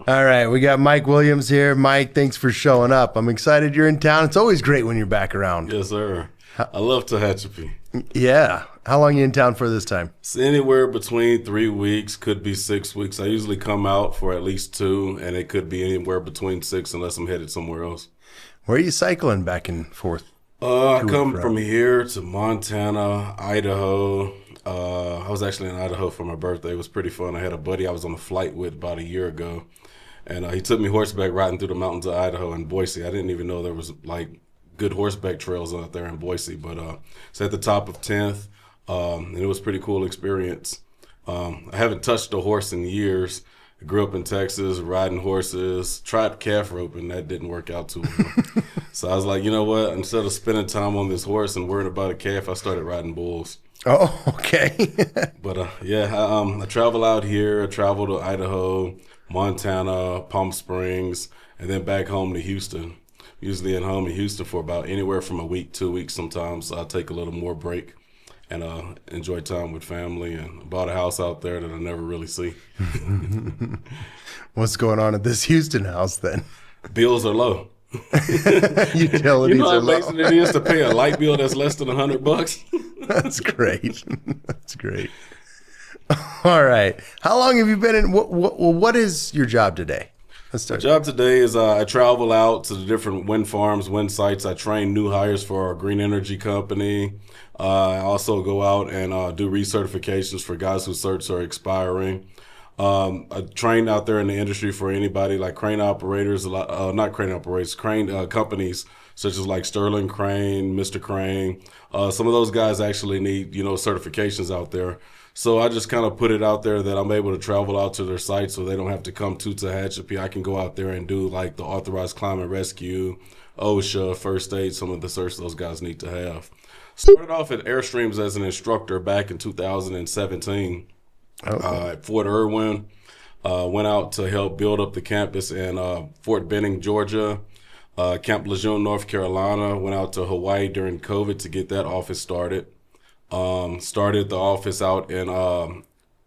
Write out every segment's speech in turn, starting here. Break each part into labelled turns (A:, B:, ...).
A: All right, we got Mike Williams here. Mike, thanks for showing up. I'm excited you're in town. It's always great when you're back around.
B: Yes, sir. I love Tehachapi.
A: Yeah. How long are you in town for this time?
B: It's anywhere between 3 weeks, could be 6 weeks. I usually come out for at least 2, and it could be anywhere between 6 unless I'm headed somewhere else.
A: Where are you cycling back and forth?
B: I come from here to Montana, Idaho. I was actually in Idaho for my birthday. It was pretty fun. I had a buddy I was on a flight with about a year ago. And he took me horseback riding through the mountains of Idaho and Boise. I didn't even know there was like good horseback trails out there in Boise, but it's at the top of 10th, and it was a pretty cool experience. I haven't touched a horse in years. I grew up in Texas, riding horses, tried calf roping. That didn't work out too well. So I was like, you know what? Instead of spending time on this horse and worrying about a calf, I started riding bulls.
A: Oh, okay.
B: But I travel out here. I travel to Idaho, Montana, Palm Springs, and then back home to Houston. Usually at home in Houston for about anywhere from a week, 2 weeks sometimes. So I take a little more break and enjoy time with family, and bought a house out there that I never really see.
A: What's going on at this Houston house then?
B: Bills are low.
A: Utilities
B: you know how
A: are low.
B: amazing it is to pay a light bill that's less than $100?
A: That's great. That's great. All right. How long have you been in? What is your job today? Let's start.
B: My job today is I travel out to the different wind farms, wind sites. I train new hires for our green energy company. I also go out and do recertifications for guys whose certs are expiring. I train out there in the industry for anybody like crane operators, crane companies such as like Sterling Crane, Mr. Crane. Some of those guys actually need, certifications out there. So I just kind of put it out there that I'm able to travel out to their site so they don't have to come to Tehachapi. I can go out there and do like the authorized climb and rescue, OSHA, first aid, some of the certs those guys need to have. Started off at Airstreams as an instructor back in 2017 at Fort Irwin. Went out to help build up the campus in Fort Benning, Georgia. Camp Lejeune, North Carolina. Went out to Hawaii during COVID to get that office started. Started the office out in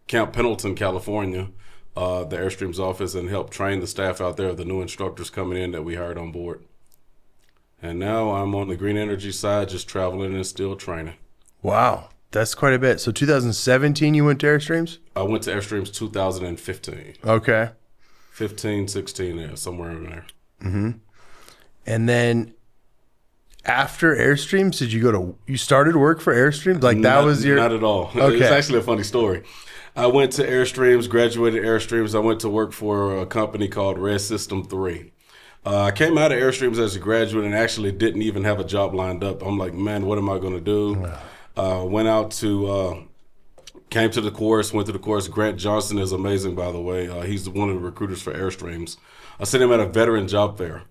B: Camp Pendleton, California, the Airstreams office, and helped train the staff out there, the new instructors coming in that we hired on board. And now I'm on the green energy side, just traveling and still training.
A: Wow, that's quite a bit. So 2017 you went to Airstreams?
B: I went to Airstreams 2015.
A: Okay.
B: 15, 16, yeah, somewhere in there.
A: Mm-hmm. And then after Airstreams, you started work for Airstreams? Like that was your...
B: Not at all.
A: Okay.
B: It's actually a funny story. I went to Airstreams, graduated Airstreams. I went to work for a company called Red System 3. I came out of Airstreams as a graduate and actually didn't even have a job lined up. I'm like, man, what am I going to do? Went out to... Came to the course, went to the course. Grant Johnson is amazing, by the way. He's one of the recruiters for Airstreams. I sent him at a veteran job fair.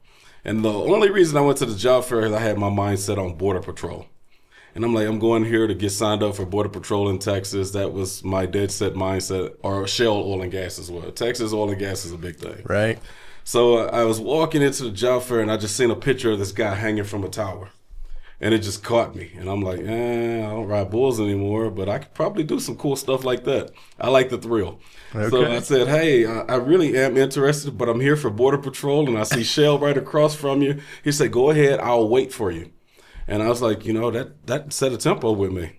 B: And the only reason I went to the job fair is I had my mind set on Border Patrol. And I'm like, I'm going here to get signed up for Border Patrol in Texas. That was my dead set mindset, or Shell Oil and Gas as well. Texas oil and gas is a big thing.
A: Right.
B: So I was walking into the job fair and I just seen a picture of this guy hanging from a tower. And it just caught me. And I'm like, I don't ride bulls anymore, but I could probably do some cool stuff like that. I like the thrill. Okay. So I said, hey, I really am interested, but I'm here for Border Patrol, and I see Shell right across from you. He said, go ahead, I'll wait for you. And I was like, that set a tempo with me.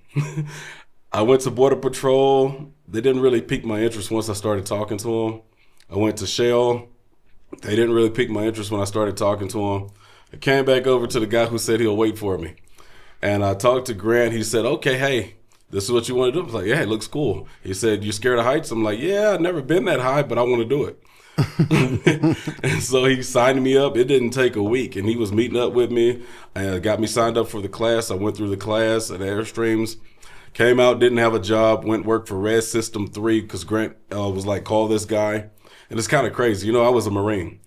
B: I went to Border Patrol. They didn't really pique my interest once I started talking to them. I went to Shell. They didn't really pique my interest when I started talking to them. I came back over to the guy who said he'll wait for me. And I talked to Grant. He said, okay, hey, this is what you want to do? I was like, yeah, it looks cool. He said, you scared of heights? I'm like, yeah, I've never been that high, but I want to do it. And so he signed me up. It didn't take a week. And he was meeting up with me and got me signed up for the class. I went through the class at Airstreams. Came out, didn't have a job, went work for Red System 3 because Grant was like, call this guy. And it's kind of crazy. I was a Marine.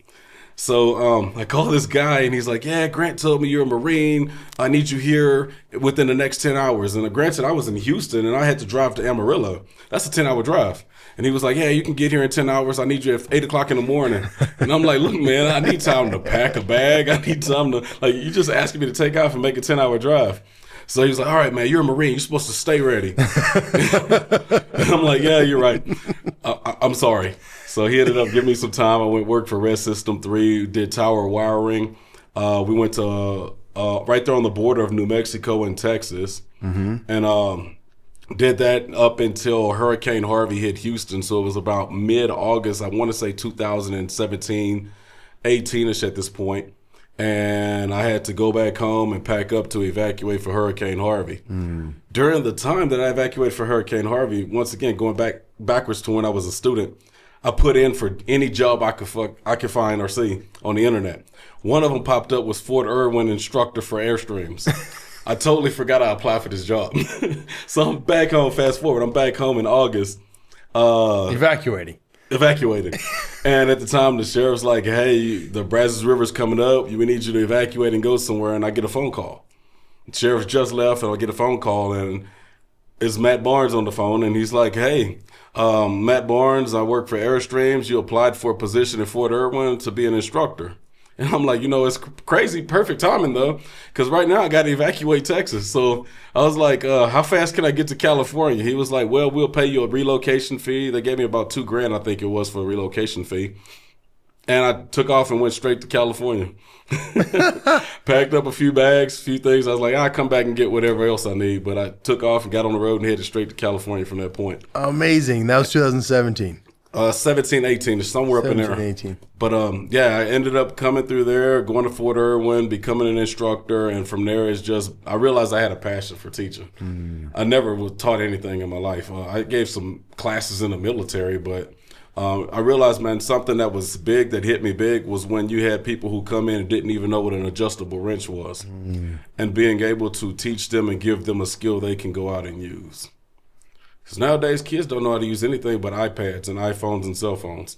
B: So I call this guy, and he's like, yeah, Grant told me you're a Marine. I need you here within the next 10 hours. And granted, I was in Houston, and I had to drive to Amarillo. That's a 10-hour drive. And he was like, yeah, you can get here in 10 hours. I need you at 8 o'clock in the morning. And I'm like, look, man, I need time to pack a bag. I need time to, you just asking me to take off and make a 10-hour drive. So he was like, all right, man, you're a Marine. You're supposed to stay ready. And I'm like, yeah, you're right. I'm sorry. So he ended up giving me some time. I went work for Red System 3, did tower wiring. We went to right there on the border of New Mexico and Texas. And did that up until Hurricane Harvey hit Houston. So it was about mid-August, I want to say 2017, 18-ish at this point. And I had to go back home and pack up to evacuate for Hurricane Harvey. During the time that I evacuated for Hurricane Harvey, once again, going backwards to when I was a student, I put in for any job I could find or see on the internet. One of them popped up was Fort Irwin instructor for Airstreams. I totally forgot I applied for this job. So I'm back home, fast forward, I'm back home in August.
A: Evacuated.
B: And at the time, the sheriff's like, hey, the Brazos River's coming up. We need you to evacuate and go somewhere. And I get a phone call. The sheriff just left, and I get a phone call, and it's Matt Barnes on the phone. And he's like, hey, Matt Barnes, I work for Airstreams. You applied for a position in Fort Irwin to be an instructor. And I'm like, it's crazy, perfect timing, though, because right now I got to evacuate Texas. So I was like, how fast can I get to California? He was like, well, we'll pay you a relocation fee. They gave me about $2,000, I think it was, for a relocation fee. And I took off and went straight to California. Packed up a few bags, a few things. I was like, I'll come back and get whatever else I need. But I took off and got on the road and headed straight to California from that point.
A: Amazing. That was 2017.
B: 17, 18, somewhere up in there.
A: 18.
B: But yeah, I ended up coming through there, going to Fort Irwin, becoming an instructor, and from there it's just I realized I had a passion for teaching. I never was taught anything in my life. I gave some classes in the military, but I realized, man, something that was big that hit me big was when you had people who come in and didn't even know what an adjustable wrench was, and being able to teach them and give them a skill they can go out and use. Because nowadays, kids don't know how to use anything but iPads and iPhones and cell phones.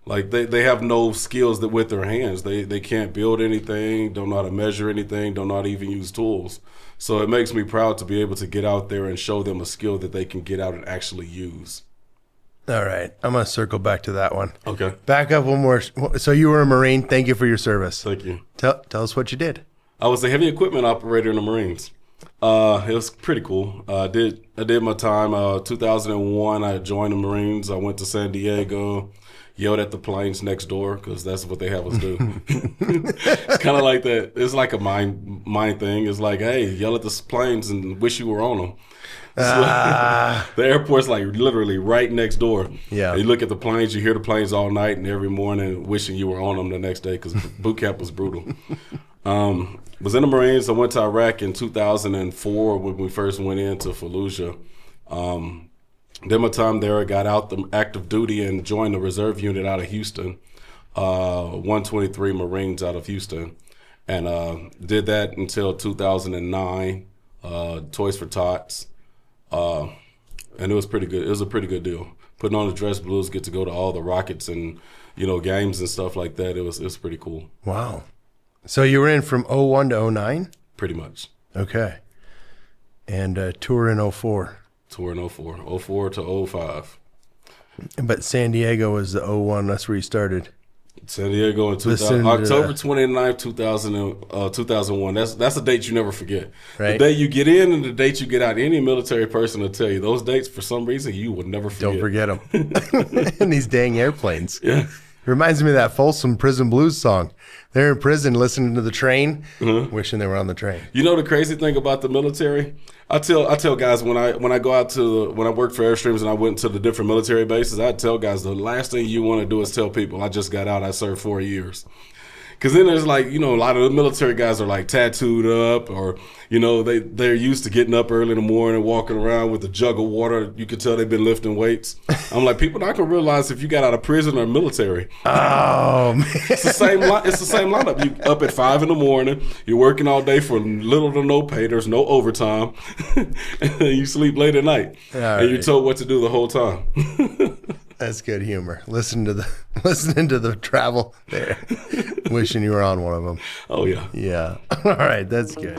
B: Like, they have no skills that with their hands. They can't build anything, don't know how to measure anything, don't know how to even use tools. So it makes me proud to be able to get out there and show them a skill that they can get out and actually use.
A: All right. I'm going to circle back to that one.
B: Okay.
A: Back up one more. So you were a Marine. Thank you for your service.
B: Thank you.
A: Tell us what you did.
B: I was a heavy equipment operator in the Marines. It was pretty cool. I did my time. 2001, I joined the Marines. I went to San Diego, yelled at the planes next door because that's what they have us do. It's kind of like that. It's like a mind thing. It's like, hey, yell at the planes and wish you were on them. The airport's like literally right next door.
A: Yeah.
B: You look at the planes, you hear the planes all night and every morning wishing you were on them the next day because boot camp was brutal. Was in the Marines. I went to Iraq in 2004 when we first went into Fallujah. Did my time there. I got out the active duty and joined the reserve unit out of Houston, 123 Marines out of Houston. And did that until 2009, Toys for Tots. And it was pretty good. It was a pretty good deal. Putting on the dress blues, get to go to all the Rockets and, games and stuff like that. It was pretty cool.
A: Wow. So you were in from 01 to 09?
B: Pretty much.
A: Okay. And tour in 04.
B: Tour in 04. 04 to 05.
A: But San Diego was the 01. That's where you started.
B: San Diego in October 29th, 2001. That's a date you never forget.
A: Right.
B: The day you get in and the date you get out. Any military person will tell you those dates, for some reason, you will never forget.
A: Don't forget them. And these dang airplanes.
B: Yeah.
A: It reminds me of that Folsom Prison Blues song. They're in prison listening to the train, wishing they were on the train.
B: You know the crazy thing about the military? I tell guys when I go out when I worked for Airstreams and I went to the different military bases, I tell guys the last thing you want to do is tell people I just got out, I served 4 years. Because then there's like, a lot of the military guys are like tattooed up or, they're used to getting up early in the morning, walking around with a jug of water. You can tell they've been lifting weights. I'm like, people not going to realize if you got out of prison or military.
A: Oh, man.
B: It's the same lineup. You up at 5 in the morning. You're working all day for little to no pay. There's no overtime. And you sleep late at night. And you're told what to do the whole time.
A: That's good humor. Listening to the travel there, wishing you were on one of them.
B: Oh yeah.
A: Yeah. All right, that's good.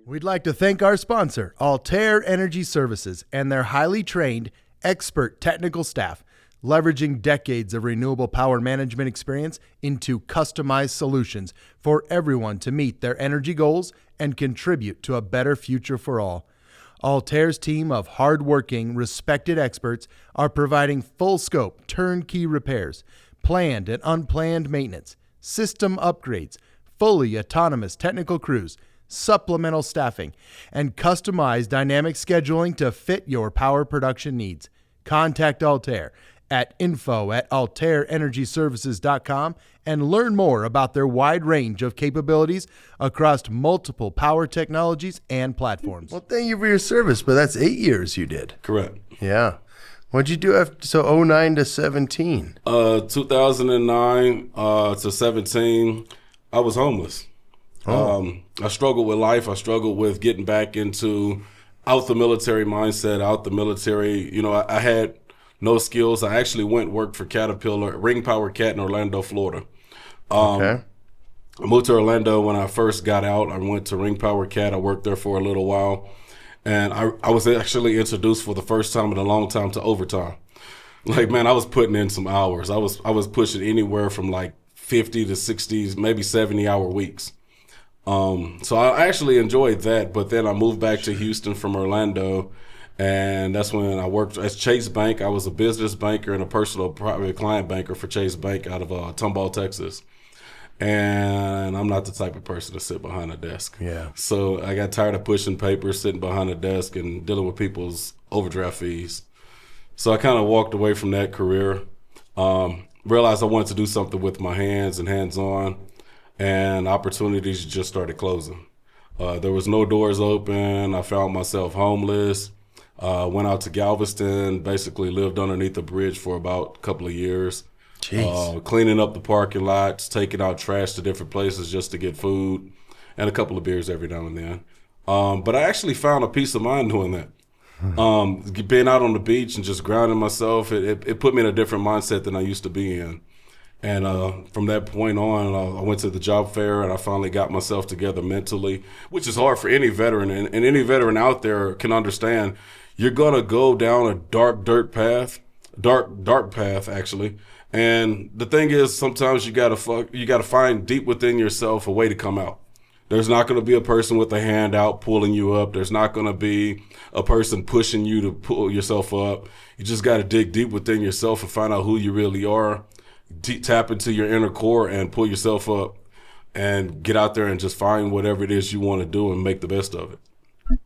A: We'd like to thank our sponsor, Altair Energy Services, and their highly trained, expert technical staff, leveraging decades of renewable power management experience into customized solutions for everyone to meet their energy goals and contribute to a better future for all. Altair's team of hardworking, respected experts are providing full-scope, turnkey repairs, planned and unplanned maintenance, system upgrades, fully autonomous technical crews, supplemental staffing, and customized dynamic scheduling to fit your power production needs. Contact Altair at info@altairenergyservices.com and learn more about their wide range of capabilities across multiple power technologies and platforms. Well, thank you for your service, but that's 8 years you did.
B: Correct.
A: Yeah. What'd you do after, so 09 to 17?
B: 2009 to 17, I was homeless. I struggled with life. I struggled with getting back into out the military mindset, out the military. You know, I had no skills. I actually went and worked for Caterpillar, Ring Power Cat in Orlando, Florida.
A: Okay.
B: I moved to Orlando when I first got out. I went to Ring Power Cat. I worked there for a little while. And I was actually introduced for the first time in a long time to overtime. Like, man, I was putting in some hours. I was pushing anywhere from like 50 to 60, maybe 70-hour weeks. So I actually enjoyed that. But then I moved back to Houston from Orlando. And that's when I worked at Chase Bank. I was a business banker and a personal private client banker for Chase Bank out of Tomball, Texas. And I'm not the type of person to sit behind a desk.
A: Yeah.
B: So I got tired of pushing papers, sitting behind a desk, and dealing with people's overdraft fees. So I kind of walked away from that career. Realized I wanted to do something with my hands and hands-on, and opportunities just started closing. There was no doors open. I found myself homeless. Went out to Galveston, basically lived underneath a bridge for about a couple of years. Cleaning up the parking lots, taking out trash to different places just to get food, and a couple of beers every now and then. But I actually found a peace of mind doing that. Being out on the beach and just grounding myself, it put me in a different mindset than I used to be in. And from that point on, I went to the job fair and I finally got myself together mentally, which is hard for any veteran. And any veteran out there can understand you're going to go down a dark path actually. And the thing is, sometimes you gotta find deep within yourself a way to come out. There's not going to be a person with a hand out pulling you up. There's not going to be a person pushing you to pull yourself up. You just got to dig deep within yourself and find out who you really are. Tap into your inner core and pull yourself up and get out there and just find whatever it is you want to do and make the best of it.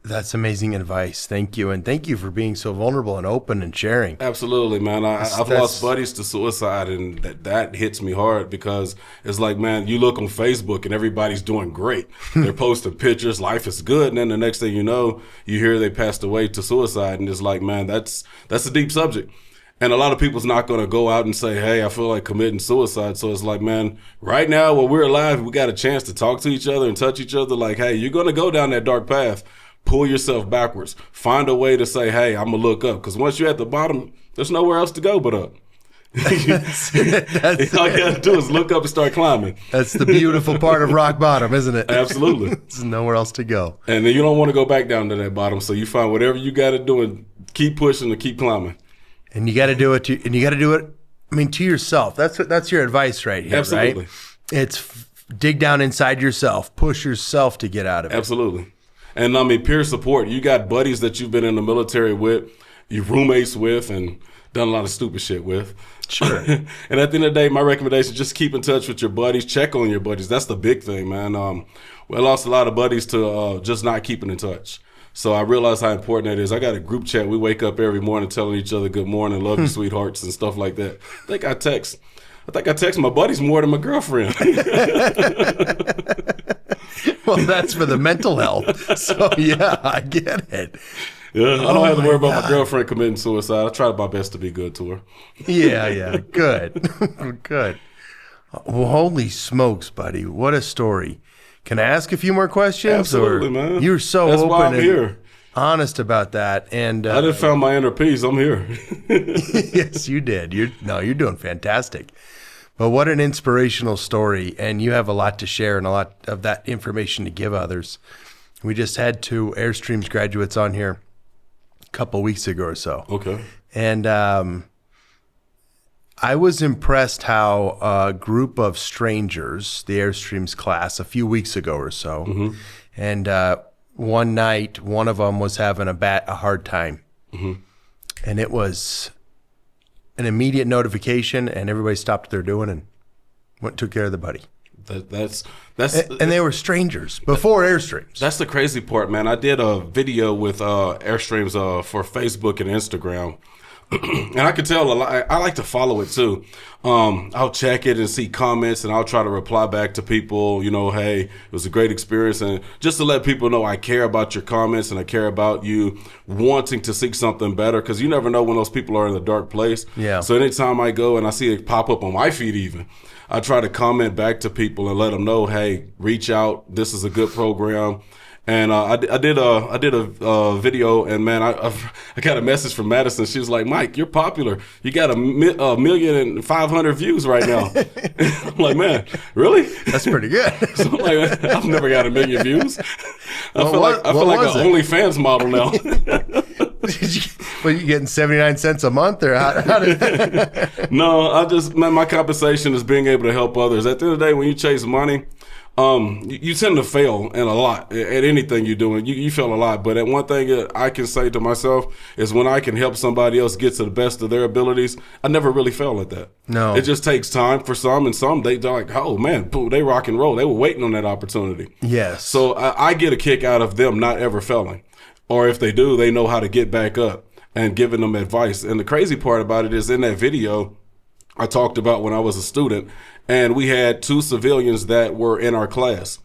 A: That's amazing advice. Thank you. And thank you for being so vulnerable and open and sharing.
B: Absolutely, man. I've lost buddies to suicide, and that hits me hard because it's like, man, you look on Facebook and everybody's doing great. They're posting pictures, life is good. And then the next thing you know, you hear they passed away to suicide. And it's like, man, that's a deep subject. And a lot of people's not going to go out and say, hey, I feel like committing suicide. So it's like, man, right now while we're alive, we got a chance to talk to each other and touch each other. Like, hey, you're going to go down that dark path. Pull yourself backwards. Find a way to say, hey, I'm going to look up. Because once you're at the bottom, there's nowhere else to go but up. All you got to do is look up and start climbing.
A: That's the beautiful part of rock bottom, isn't it?
B: Absolutely.
A: There's nowhere else to go.
B: And then you don't want to go back down to that bottom. So you find whatever you got to do and keep pushing and keep climbing.
A: And you got to do it to yourself. That's your advice right here,
B: Absolutely.
A: Right? It's dig down inside yourself, push yourself to get out of it.
B: Absolutely. And I mean, peer support. You got buddies that you've been in the military with, your roommates with, and done a lot of stupid shit with.
A: Sure.
B: And at the end of the day, my recommendation, just keep in touch with your buddies. Check on your buddies. That's the big thing, man. We lost a lot of buddies to just not keeping in touch. So I realized how important that is. I got a group chat. We wake up every morning telling each other good morning, love you, sweethearts, and stuff like that. I think I text my buddies more than my girlfriend.
A: Well, that's for the mental health. So, yeah, I get it.
B: Yeah, I don't have to worry about my girlfriend committing suicide. I try my best to be good to her.
A: Yeah, good. Good. Well, holy smokes, buddy. What a story. Can I ask a few more questions?
B: Absolutely, man.
A: You're so
B: That's
A: open
B: why I'm
A: and
B: here.
A: Honest about that. And
B: I just found my inner peace. I'm here.
A: Yes, you did. You're doing fantastic. But what an inspirational story. And you have a lot to share and a lot of that information to give others. We just had 2 Airstreams graduates on here a couple weeks ago or so.
B: Okay.
A: And I was impressed how a group of strangers, the Airstreams class, a few weeks ago or so, and one night, one of them was having a hard time. And it was an immediate notification, and everybody stopped what they're doing and went and took care of the buddy.
B: That's
A: and they were strangers before Airstreams.
B: That's the crazy part, man. I did a video with Airstreams for Facebook and Instagram. And I could tell a lot. I like to follow it too. I'll check it and see comments, and I'll try to reply back to people, you know, hey, it was a great experience. And just to let people know I care about your comments and I care about you wanting to seek something better, because you never know when those people are in a dark place.
A: Yeah.
B: So anytime I go and I see it pop up on my feed even, I try to comment back to people and let them know, hey, reach out. This is a good program. And I did a video, and man, I got a message from Madison. She was like, Mike, you're popular. You got 1,500,000 views right now. I'm like, man, really?
A: That's pretty good.
B: So I'm like, I've never got 1 million views. I feel like an OnlyFans model now.
A: Well, you getting 79 cents a month, or how did
B: No, my compensation is being able to help others. At the end of the day, when you chase money, you tend to fail in a lot at anything you're doing. You fail a lot, but one thing that I can say to myself is when I can help somebody else get to the best of their abilities, I never really fail at that.
A: No,
B: it just takes time for some, and some they're like, oh man, they rock and roll. They were waiting on that opportunity.
A: Yes.
B: So I get a kick out of them not ever failing, or if they do, they know how to get back up and giving them advice. And the crazy part about it is in that video, I talked about when I was a student, and we had 2 civilians that were in our class.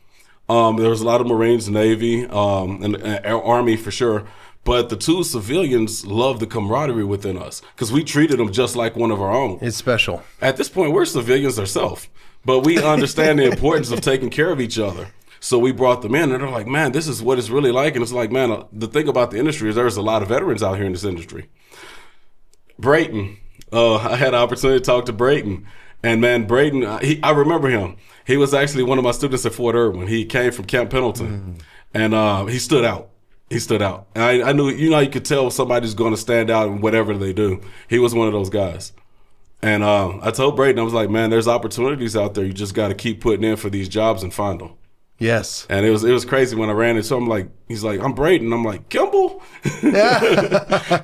B: There was a lot of Marines, Navy, and Army for sure. But the 2 civilians loved the camaraderie within us because we treated them just like one of our own.
A: It's special.
B: At this point, we're civilians ourselves, but we understand the importance of taking care of each other. So we brought them in, and they're like, man, this is what it's really like. And it's like, man, the thing about the industry is there's a lot of veterans out here in this industry. Brayton, I had an opportunity to talk to Brayton. And man, Brayton, I remember him. He was actually one of my students at Fort Irwin. He came from Camp Pendleton, and he stood out. He stood out. And I knew, you could tell somebody's going to stand out in whatever they do. He was one of those guys. And I told Brayton, I was like, man, there's opportunities out there. You just got to keep putting in for these jobs and find them.
A: Yes.
B: And it was crazy when I ran into him. He's like, I'm Brayton. I'm like, Kimball?
A: Yeah.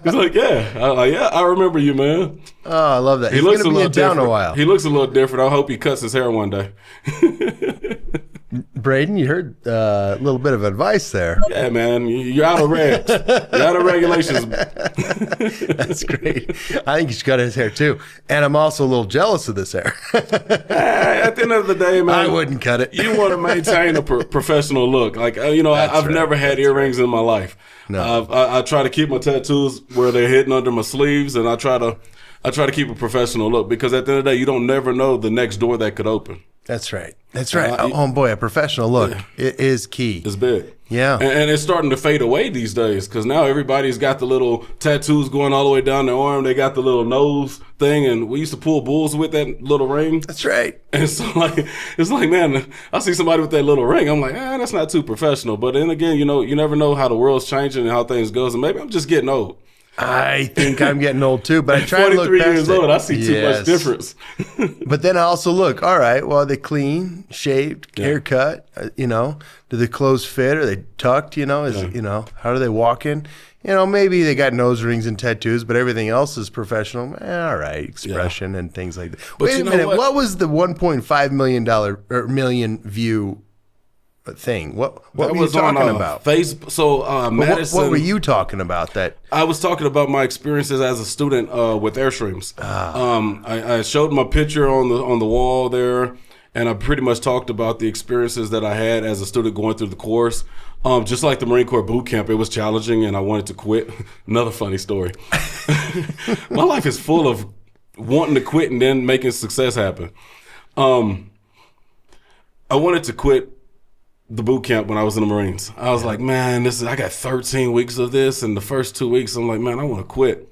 B: He's like, yeah. I'm like, yeah, I remember you, man.
A: Oh, I love that.
B: He
A: He's
B: looks
A: going to be in town a while.
B: He looks a little different. I hope he cuts his hair one day.
A: Braden, you heard a little bit of advice there.
B: Yeah, man. You're out of regs. You're out of regulations.
A: That's great. I think he's cut his hair too. And I'm also a little jealous of this hair.
B: At the end of the day, man,
A: I wouldn't cut it.
B: You want to maintain a professional look. I've
A: right.
B: never had earrings in my life.
A: No.
B: I try to keep my tattoos where they're hidden under my sleeves, and I try to keep a professional look, because at the end of the day, you don't never know the next door that could open.
A: That's right. That's right. Oh boy, a professional look is key.
B: It's big.
A: Yeah.
B: And it's starting to fade away these days, because now everybody's got the little tattoos going all the way down their arm. They got the little nose thing, and we used to pull bulls with that little ring.
A: That's right.
B: And so it's like, man, I see somebody with that little ring. I'm like, that's not too professional. But then again, you never know how the world's changing and how things goes, and maybe I'm just getting old.
A: I think I'm getting old too, but I try to look
B: 43
A: past
B: years
A: it.
B: old, I see too much difference.
A: But then I also look, all right, well, are they clean, shaved, haircut? Do the clothes fit? Are they tucked? How are they walking? Maybe they got nose rings and tattoos, but everything else is professional. All right, expression and things like that.
B: But
A: Wait a minute, what was the $1.5 million or million view thing? What were you talking about?
B: Facebook. So Madison.
A: What were you talking about? That
B: I was talking about my experiences as a student with Airstreams. I showed my picture on the wall there, and I pretty much talked about the experiences that I had as a student going through the course. Just like the Marine Corps boot camp, it was challenging, and I wanted to quit. Another funny story. My life is full of wanting to quit and then making success happen. I wanted to quit the boot camp when I was in the Marines. I was like, man, I got 13 weeks of this, and the first 2 weeks, I'm like, man, I want to quit.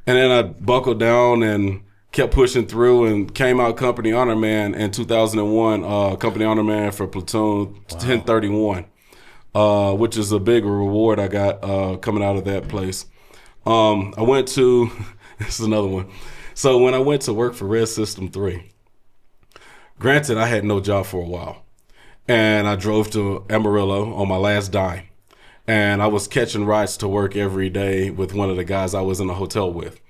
B: And then I buckled down and kept pushing through and came out Company Honor Man in 2001, Company Honor Man for Platoon 1031, which is a big reward I got coming out of that place. I went to, this is another one. So when I went to work for Red System 3, granted, I had no job for a while. And I drove to Amarillo on my last dime. And I was catching rides to work every day with one of the guys I was in a hotel with.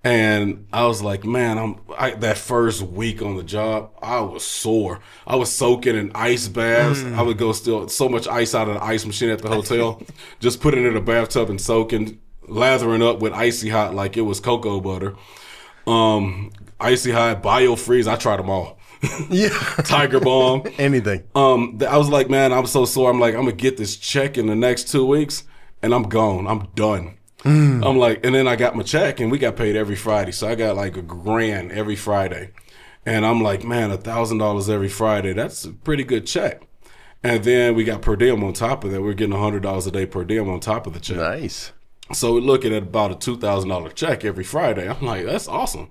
B: And I was like, man, that first week on the job, I was sore. I was soaking in ice baths. I would go steal so much ice out of the ice machine at the hotel, just put it in a bathtub and soaking, lathering up with Icy Hot like it was cocoa butter. Icy Hot, BioFreeze, I tried them all.
A: Yeah.
B: Tiger Balm.
A: Anything.
B: I was like, man, I'm so sore. I'm like, I'm going to get this check in the next 2 weeks, and I'm gone. I'm done. I'm like, and then I got my check, and we got paid every Friday. So I got like $1,000 every Friday. And I'm like, man, $1,000 every Friday. That's a pretty good check. And then we got per diem on top of that. We're getting $100 a day per diem on top of the check.
A: Nice.
B: So we're looking at about a $2,000 check every Friday. I'm like, that's awesome.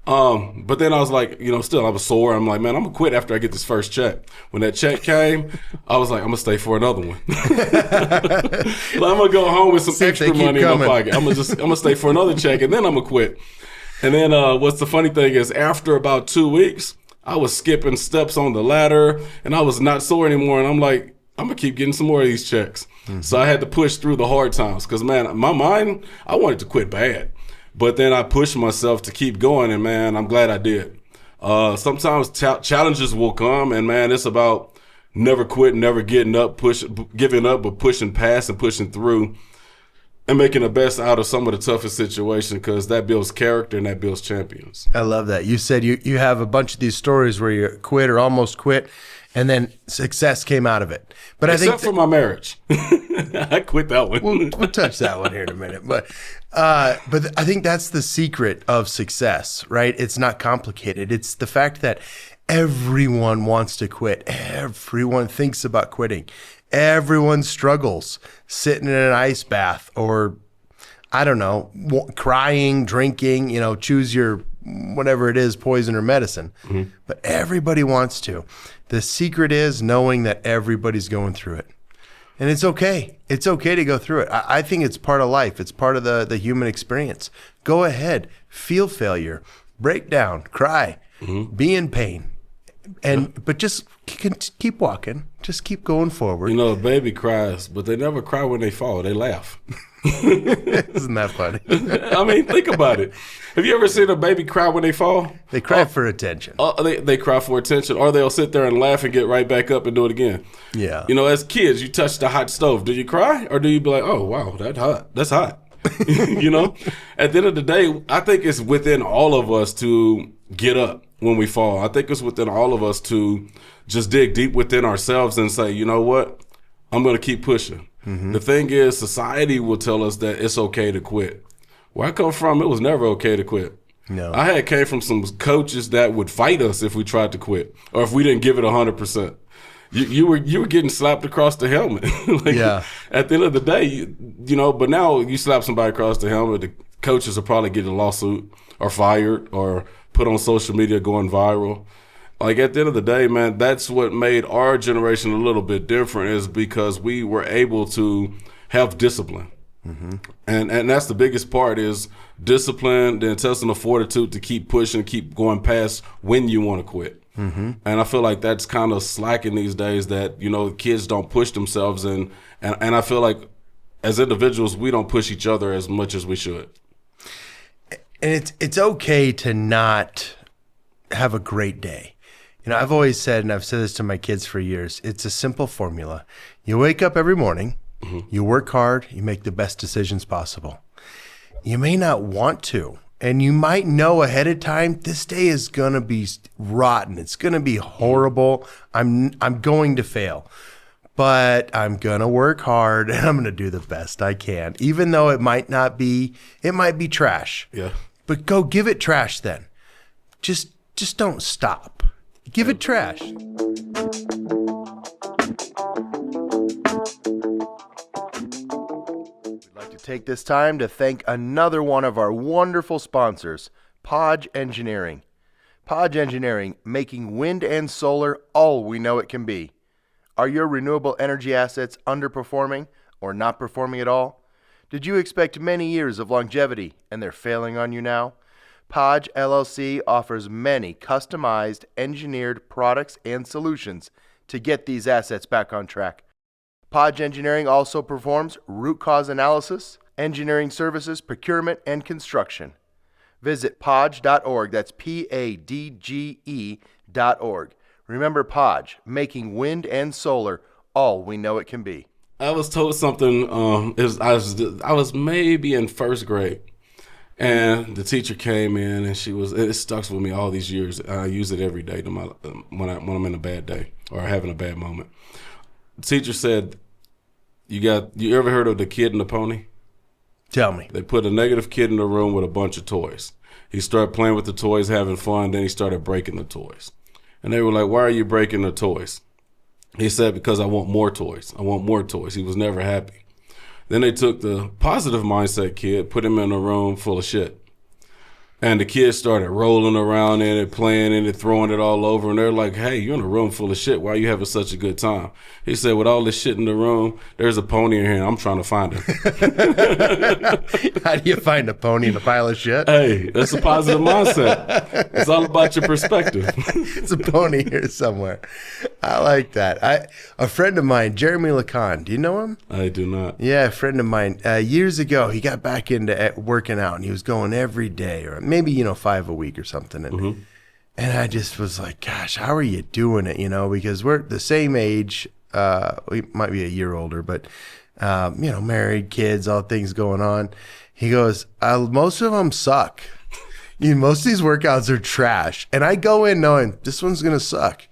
B: But then I was like, still I was sore. I'm like, man, I'm gonna quit after I get this first check. When that check came, I was like, I'm gonna stay for another one. I'm gonna go home with some extra money in my pocket. I'm gonna stay for another check, and then I'm gonna quit. And then what's the funny thing is, after about 2 weeks, I was skipping steps on the ladder, and I was not sore anymore. And I'm like, I'm gonna keep getting some more of these checks. So I had to push through the hard times because, man, my mind, I wanted to quit bad. But then I pushed myself to keep going, and, man, I'm glad I did. Sometimes challenges will come, and, man, it's about never quitting, never giving up, but pushing past and pushing through and making the best out of some of the toughest situations, because that builds character and that builds champions.
A: I love that. You said you have a bunch of these stories where you quit or almost quit, and then success came out of it. But
B: Except for my marriage. I quit that one.
A: We'll touch that one here in a minute. But I think that's the secret of success, right? It's not complicated. It's the fact that everyone wants to quit. Everyone thinks about quitting. Everyone struggles sitting in an ice bath or, I don't know, crying, drinking, choose your whatever it is, poison or medicine. Mm-hmm. But everybody wants to. The secret is knowing that everybody's going through it. And it's okay. It's okay to go through it. I think it's part of life. It's part of the human experience. Go ahead, feel failure, break down, cry, be in pain, but just keep walking. Just keep going forward.
B: A baby cries, but they never cry when they fall. They laugh.
A: Isn't that funny?
B: I mean, think about it. Have you ever seen a baby cry when they fall?
A: They cry for attention.
B: They cry for attention, or they'll sit there and laugh and get right back up and do it again.
A: Yeah.
B: As kids, you touch the hot stove. Do you cry, or do you be like, oh, wow, that's hot. That's hot. At the end of the day, I think it's within all of us to get up when we fall. I think it's within all of us to just dig deep within ourselves and say, you know what? I'm going to keep pushing. Mm-hmm. The thing is, society will tell us that it's okay to quit. Where I come from, it was never okay to quit.
A: No.
B: I came from some coaches that would fight us if we tried to quit or if we didn't give it 100%. You were getting slapped across the helmet.
A: Yeah.
B: At the end of the day, but now you slap somebody across the helmet, the coaches will probably get a lawsuit or fired or put on social media going viral. At the end of the day, man, that's what made our generation a little bit different, is because we were able to have discipline. Mm-hmm. And that's the biggest part, is discipline, the intestinal fortitude to keep pushing, keep going past when you want to quit. Mm-hmm. And I feel like that's kind of slacking these days, that, kids don't push themselves. And I feel like as individuals, we don't push each other as much as we should.
A: And it's okay to not have a great day. I've always said, and I've said this to my kids for years, it's a simple formula. You wake up every morning, you work hard, you make the best decisions possible. You may not want to, and you might know ahead of time, this day is going to be rotten. It's going to be horrible. I'm going to fail. But I'm going to work hard, and I'm going to do the best I can, even though it might be trash.
B: Yeah.
A: But go give it trash then. Just don't stop. Give it trash. We'd like to take this time to thank another one of our wonderful sponsors, Podge Engineering. Podge Engineering, making wind and solar all we know it can be. Are your renewable energy assets underperforming or not performing at all? Did you expect many years of longevity and they're failing on you now? Podge LLC offers many customized, engineered products and solutions to get these assets back on track. Podge Engineering also performs root cause analysis, engineering services, procurement, and construction. Visit podge.org. That's PADGE.org. Remember Podge, making wind and solar all we know it can be.
B: I was told something. I was maybe in first grade, and the teacher came in, and it stuck with me all these years. I use it every day when I'm in a bad day or having a bad moment. The teacher said, "You ever heard of the kid and the pony?"
A: Tell me.
B: They put a negative kid in the room with a bunch of toys. He started playing with the toys, having fun. Then he started breaking the toys, and they were like, "Why are you breaking the toys?" He said, "Because I want more toys. I want more toys." He was never happy. Then they took the positive mindset kid, put him in a room full of shit. And the kids started rolling around in it, playing in it, throwing it all over. And they're like, "Hey, you're in a room full of shit. Why are you having such a good time?" He said, "With all this shit in the room, there's a pony in here, and I'm trying to find him."
A: How do you find a pony in a pile of shit?
B: Hey, that's a positive mindset. It's all about your perspective.
A: It's a pony here somewhere. I like that. A friend of mine, Jeremy Lacan, do you know him?
B: I do not.
A: Yeah, a friend of mine. Years ago, he got back into working out, and he was going every day, or maybe 5 a week or something. And I just was like, "Gosh, how are you doing it?" Because we're the same age. We might be a year older, but married, kids, all things going on. He goes, "Most of them suck. Most of these workouts are trash." And I go in knowing this one's gonna suck,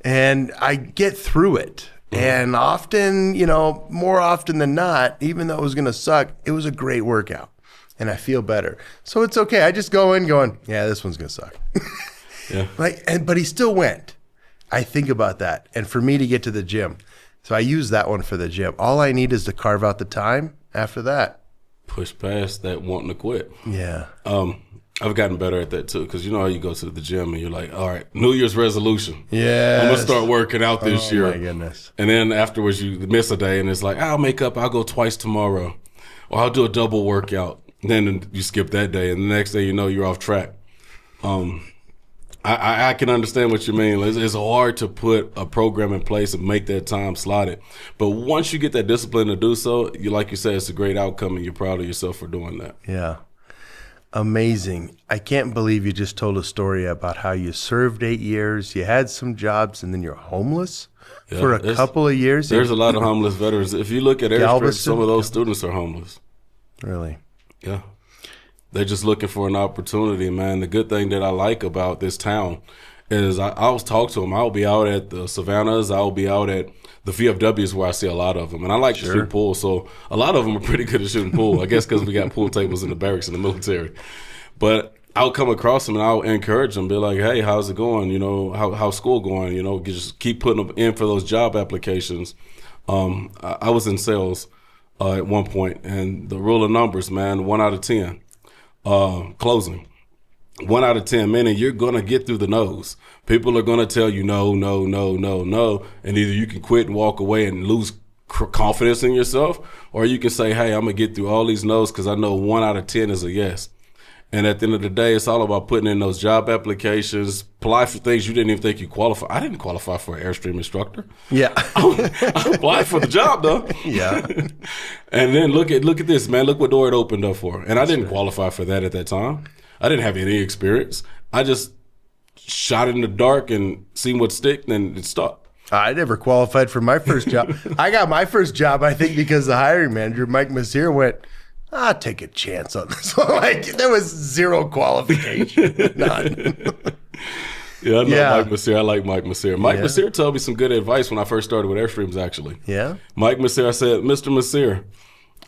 A: and I get through it. And often, more often than not, even though it was gonna suck, it was a great workout. And I feel better. So it's okay. I just go in going, "Yeah, this one's going to suck."
B: Yeah.
A: But he still went. I think about that. And for me to get to the gym. So I use that one for the gym. All I need is to carve out the time after that.
B: Push past that wanting to quit.
A: Yeah.
B: I've gotten better at that too. Because you know how you go to the gym and you're like, "All right, New Year's resolution.
A: Yeah.
B: I'm going to start working out this year."
A: Oh my goodness.
B: And then afterwards you miss a day and it's like, "I'll make up. I'll go twice tomorrow. Or I'll do a double workout." Then you skip that day, and the next day you're off track. I can understand what you mean. It's hard to put a program in place and make that time slotted. But once you get that discipline to do so, like you said, it's a great outcome, and you're proud of yourself for doing that.
A: Yeah. Amazing. I can't believe you just told a story about how you served 8 years, you had some jobs, and then you're homeless for a couple of years.
B: There's a lot of homeless veterans. If you look at Airstrip, some of those students are homeless.
A: Really?
B: Yeah. They're just looking for an opportunity, man. The good thing that I like about this town is I'll talk to them. I'll be out at the Savannahs. I'll be out at the VFWs where I see a lot of them. And I like to shoot pool, so a lot of them are pretty good at shooting pool. I guess because we got pool tables in the barracks in the military. But I'll come across them and I'll encourage them, be like, "Hey, how's it going? How's school going? Just keep putting them in for those job applications." I was in sales at one point, and the rule of numbers, man, 1 out of 10 closing. 1 out of 10, meaning you're gonna get through the no's. People are gonna tell you no, no, no, no, no, and either you can quit and walk away and lose confidence in yourself, or you can say, "Hey, I'm gonna get through all these no's because I know 1 out of 10 is a yes." And at the end of the day, it's all about putting in those job applications, apply for things you didn't even think you qualify. I didn't qualify for an Airstream instructor.
A: Yeah.
B: I applied for the job though.
A: Yeah.
B: And then look at this, man. Look what door it opened up for. And I didn't qualify for that at that time. I didn't have any experience. I just shot it in the dark and seen what sticked, and it stuck.
A: I never qualified for my first job. I got my first job, I think, because the hiring manager, Mike Messier, went, "I'll take a chance on this one." There was zero qualification. None.
B: Yeah, I know Mike Messier. I like Mike Messier. Mike Messier told me some good advice when I first started with Airstreams, actually.
A: Yeah?
B: Mike Messier, I said, "Mr. Messier,"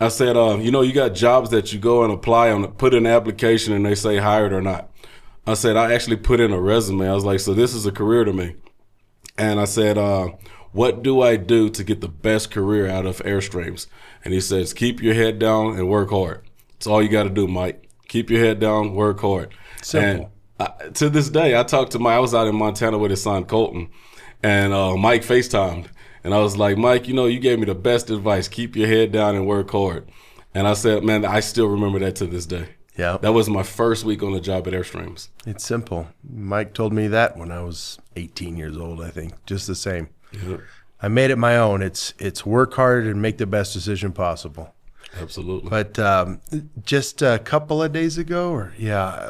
B: I said, you got jobs that you go and apply on, put in an application, and they say hired or not. I said, I actually put in a resume. I was like, so this is a career to me. And I said, what do I do to get the best career out of Airstreams? And he says, keep your head down and work hard. That's all you got to do, Mike. Keep your head down, work hard.
A: Simple.
B: And to this day, I talked to Mike. I was out in Montana with his son, Colton, and Mike FaceTimed. And I was like, Mike, you gave me the best advice. Keep your head down and work hard. And I said, man, I still remember that to this day.
A: Yeah.
B: That was my first week on the job at Airstreams.
A: It's simple. Mike told me that when I was 18 years old, I think. Just the same.
B: Yeah.
A: I made it my own. It's work hard and make the best decision possible.
B: Absolutely.
A: But just a couple of days ago,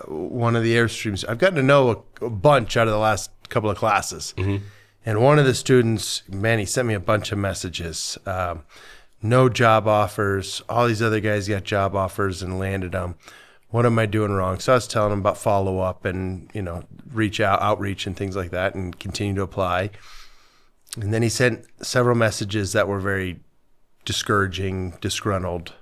A: one of the Airstreams, I've gotten to know a bunch out of the last couple of classes.
B: Mm-hmm.
A: And one of the students, man, he sent me a bunch of messages. No job offers. All these other guys got job offers and landed them. What am I doing wrong? So I was telling him about follow up and, outreach and things like that and continue to apply. And then he sent several messages that were very discouraging, disgruntled.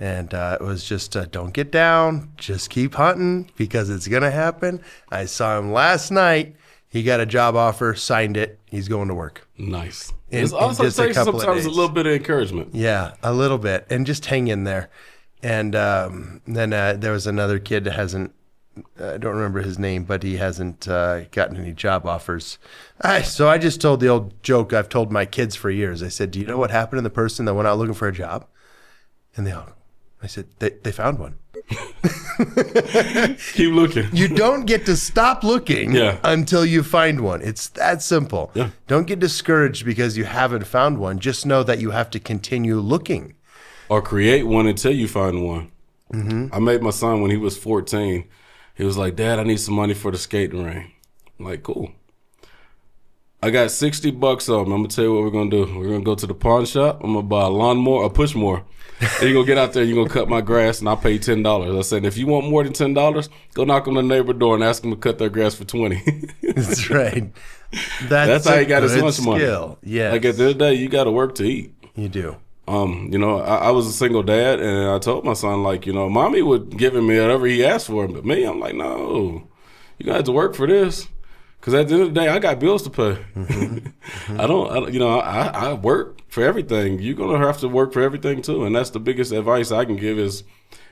A: And it was just, don't get down, just keep hunting because it's going to happen. I saw him last night. He got a job offer, signed it. He's going to work.
B: Nice.
A: In
B: It also
A: just a
B: takes
A: couple of
B: sometimes a
A: days.
B: little bit of encouragement.
A: Yeah, a little bit. And just hang in there. And then there was another kid that hasn't, I don't remember his name, but he hasn't gotten any job offers. So I just told the old joke I've told my kids for years. I said, do you know what happened to the person that went out looking for a job? And I said, they found one.
B: Keep looking.
A: You don't get to stop looking until you find one. It's that simple.
B: Yeah.
A: Don't get discouraged because you haven't found one. Just know that you have to continue looking.
B: Or create one until you find one.
A: Mm-hmm.
B: I made my son when he was 14. He was like, Dad, I need some money for the skating ring. I'm like, cool. I got $60 on me. I'm going to tell you what we're going to do. We're going to go to the pawn shop. I'm going to buy a lawnmower, a push mower. And you're going to get out there and you're going to cut my grass and I'll pay $10. I said, if you want more than $10, go knock on the neighbor door and ask them to cut their grass for $20.
A: That's right.
B: That's how he got his lunch money.
A: Yeah.
B: Like at the end of the day, you got to work to eat.
A: You do.
B: I was a single dad, and I told my son, mommy would give him whatever he asked for, but me, I'm like, no, you got to work for this, because at the end of the day, I got bills to pay. Mm-hmm. Mm-hmm. I work for everything. You're gonna have to work for everything too, and that's the biggest advice I can give is,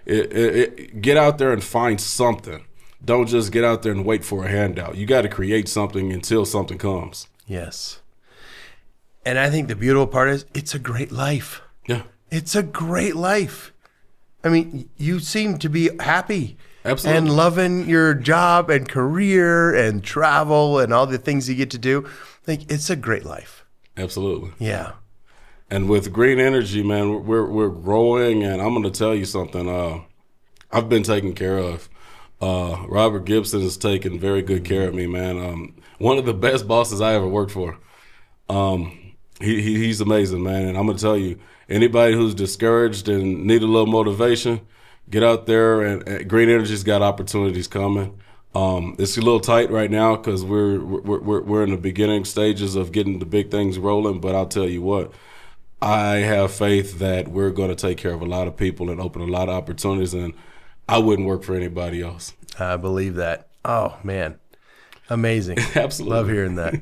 B: get out there and find something. Don't just get out there and wait for a handout. You got to create something until something comes.
A: Yes. And I think the beautiful part is it's a great life.
B: Yeah.
A: It's a great life. I mean, you seem to be happy.
B: Absolutely.
A: And loving your job and career and travel and all the things you get to do. Like, it's a great life.
B: Absolutely.
A: Yeah.
B: And with green energy, man, we're growing, and I'm going to tell you something. I've been taken care of. Robert Gibson has taken very good care of me, man. One of the best bosses I ever worked for. He's amazing, man. And I'm going to tell you, anybody who's discouraged and need a little motivation, get out there, and Green Energy's got opportunities coming. It's a little tight right now because we're in the beginning stages of getting the big things rolling. But I'll tell you what, I have faith that we're going to take care of a lot of people and open a lot of opportunities. And I wouldn't work for anybody else.
A: I believe that. Oh, man. Amazing.
B: Absolutely.
A: Love hearing that.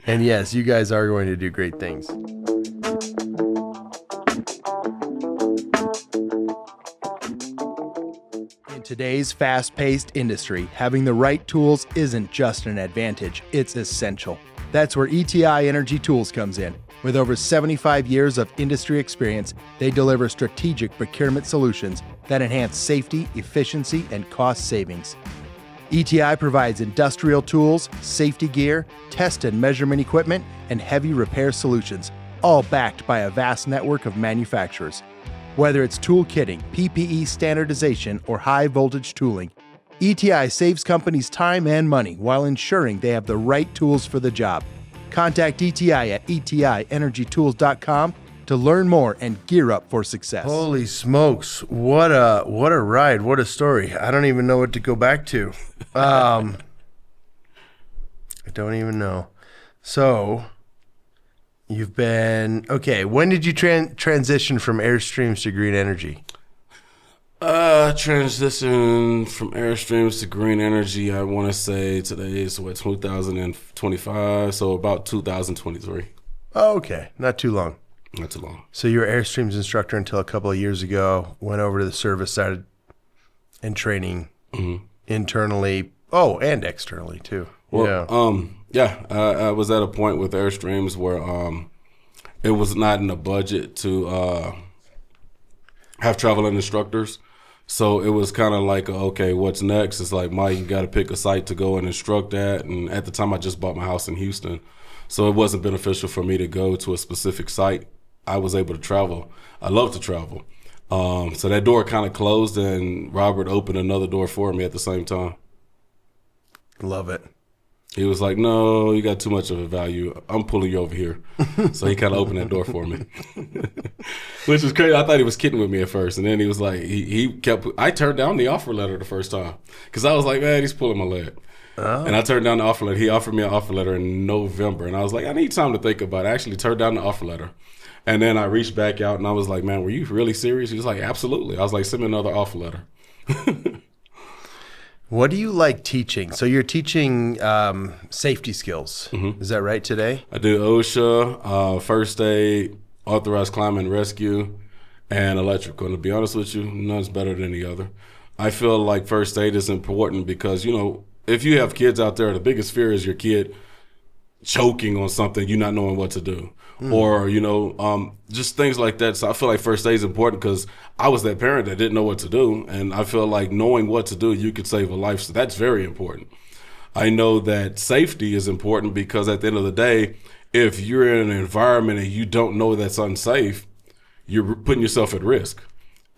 A: And yes, you guys are going to do great things. In today's fast-paced industry, having the right tools isn't just an advantage, it's essential. That's where ETI Energy Tools comes in. With over 75 years of industry experience, they deliver strategic procurement solutions that enhance safety, efficiency, and cost savings. ETI provides industrial tools, safety gear, test and measurement equipment, and heavy repair solutions, all backed by a vast network of manufacturers. Whether it's tool kitting, PPE standardization, or high voltage tooling, ETI saves companies time and money while ensuring they have the right tools for the job. Contact ETI at etienergytools.com to learn more and gear up for success. Holy smokes, what a ride, what a story. I don't even know what to go back to. I don't even know. So, you've been, okay, when did you transition from Airstreams to Green Energy?
B: Transition from Airstreams to Green Energy, I want to say today is 2025, so about 2023.
A: Oh, okay, not too long.
B: Not too long.
A: So you were Airstreams instructor until a couple of years ago, went over to the service side and training internally, and externally too.
B: Well, I was at a point with Airstreams where it was not in the budget to have traveling instructors. So it was kind of like, okay, what's next? It's like, Mike, you got to pick a site to go and instruct at. And at the time, I just bought my house in Houston. So it wasn't beneficial for me to go to a specific site. I was able to travel. I love to travel. So that door kind of closed, and Robert opened another door for me at the same time.
A: Love it.
B: He was like, no, you got too much of a value. I'm pulling you over here. So he kind of opened that door for me, which was crazy. I thought he was kidding with me at first. And then he was like, I turned down the offer letter the first time because I was like, man, he's pulling my leg. Oh. And I turned down the offer letter. He offered me an offer letter in November. And I was like, I need time to think about it. I actually turned down the offer letter. And then I reached back out and I was like, man, were you really serious? He was like, absolutely. I was like, send me another offer letter.
A: What do you like teaching? So you're teaching safety skills. Mm-hmm. Is that right today?
B: I do OSHA, first aid, authorized climb and rescue, and electrical. And to be honest with you, none's better than the other. I feel like first aid is important because, you know, if you have kids out there, the biggest fear is your kid choking on something, you not knowing what to do. Or, you know, just things like that. So I feel like first aid is important because I was that parent that didn't know what to do. And I feel like knowing what to do, you could save a life. So that's very important. I know that safety is important because at the end of the day, if you're in an environment and you don't know that's unsafe, you're putting yourself at risk.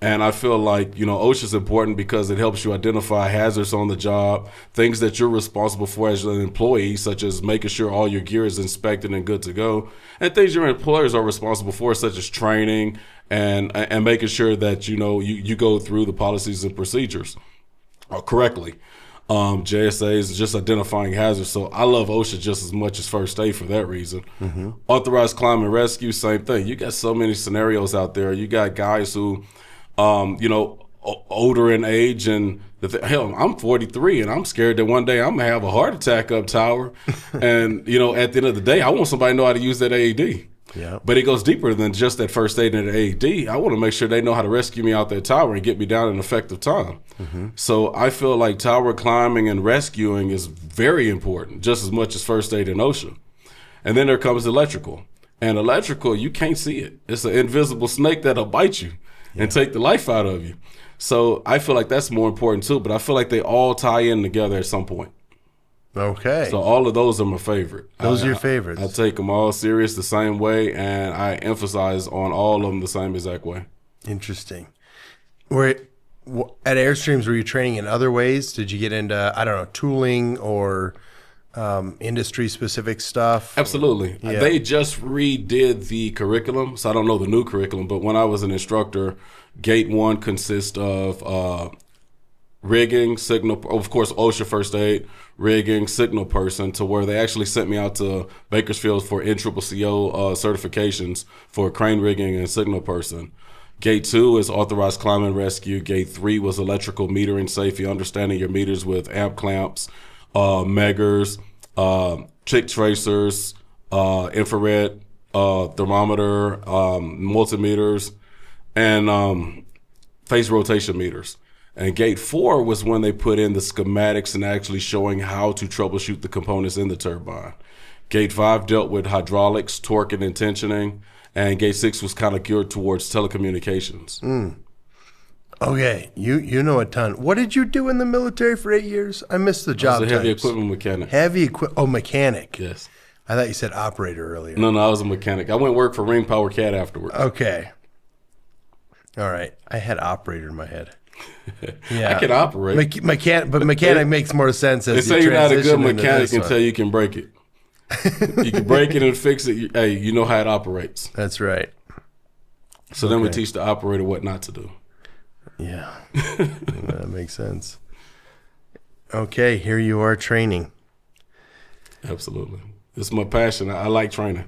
B: And I feel like, you know, OSHA is important because it helps you identify hazards on the job, things that you're responsible for as an employee, such as making sure all your gear is inspected and good to go, and things your employers are responsible for, such as training and making sure that, you know, you go through the policies and procedures correctly. JSAs, just identifying hazards. So I love OSHA just as much as first aid for that reason. Mm-hmm. Authorized climb and rescue, same thing. You got so many scenarios out there. You got guys who you know, older in age, and hell, I'm 43, and I'm scared that one day I'm gonna have a heart attack up tower. And you know, at the end of the day, I want somebody to know how to use that AED. Yeah. But it goes deeper than just that first aid and the AED. I want to make sure they know how to rescue me out that tower and get me down in effective time. Mm-hmm. So I feel like tower climbing and rescuing is very important, just as much as first aid and OSHA. And then there comes electrical. And electrical, you can't see it. It's an invisible snake that'll bite you and take the life out of you. So I feel like that's more important too, but I feel like they all tie in together at some point.
A: Okay.
B: So all of those are my favorite.
A: Those are your favorites.
B: I take them all serious the same way, and I emphasize on all of them the same exact way.
A: Interesting. At Airstreams, were you training in other ways? Did you get into, I don't know, tooling or industry-specific stuff?
B: Absolutely. Yeah. They just redid the curriculum, so I don't know the new curriculum, but when I was an instructor, Gate 1 consists of rigging, signal, of course, OSHA first aid, rigging, signal person, to where they actually sent me out to Bakersfield for NCCCO certifications for crane rigging and signal person. Gate 2 is authorized climb and rescue. Gate 3 was electrical metering safety, understanding your meters with amp clamps, meggers, chick tracers, infrared thermometer, multimeters, and phase rotation meters. And Gate 4 was when they put in the schematics and actually showing how to troubleshoot the components in the turbine. Gate 5 dealt with hydraulics, torquing, and tensioning. And Gate 6 was kind of geared towards telecommunications. Mm.
A: Okay, you know a ton. What did you do in the military for 8 years? I missed the job.
B: I was a heavy equipment mechanic.
A: Mechanic.
B: Yes.
A: I thought you said operator earlier.
B: No, I was a mechanic. I went work for Ring Power Cat afterwards.
A: Okay. All right. I had operator in my head. Yeah.
B: I can operate.
A: Mechanic makes more sense as
B: they say you're not a good mechanic until you can break it. You can break it and fix it. Hey, you know how it operates.
A: That's right.
B: So then we teach the operator what not to do.
A: Yeah, that makes sense. Okay, here you are training. Absolutely.
B: It's my passion. I like training.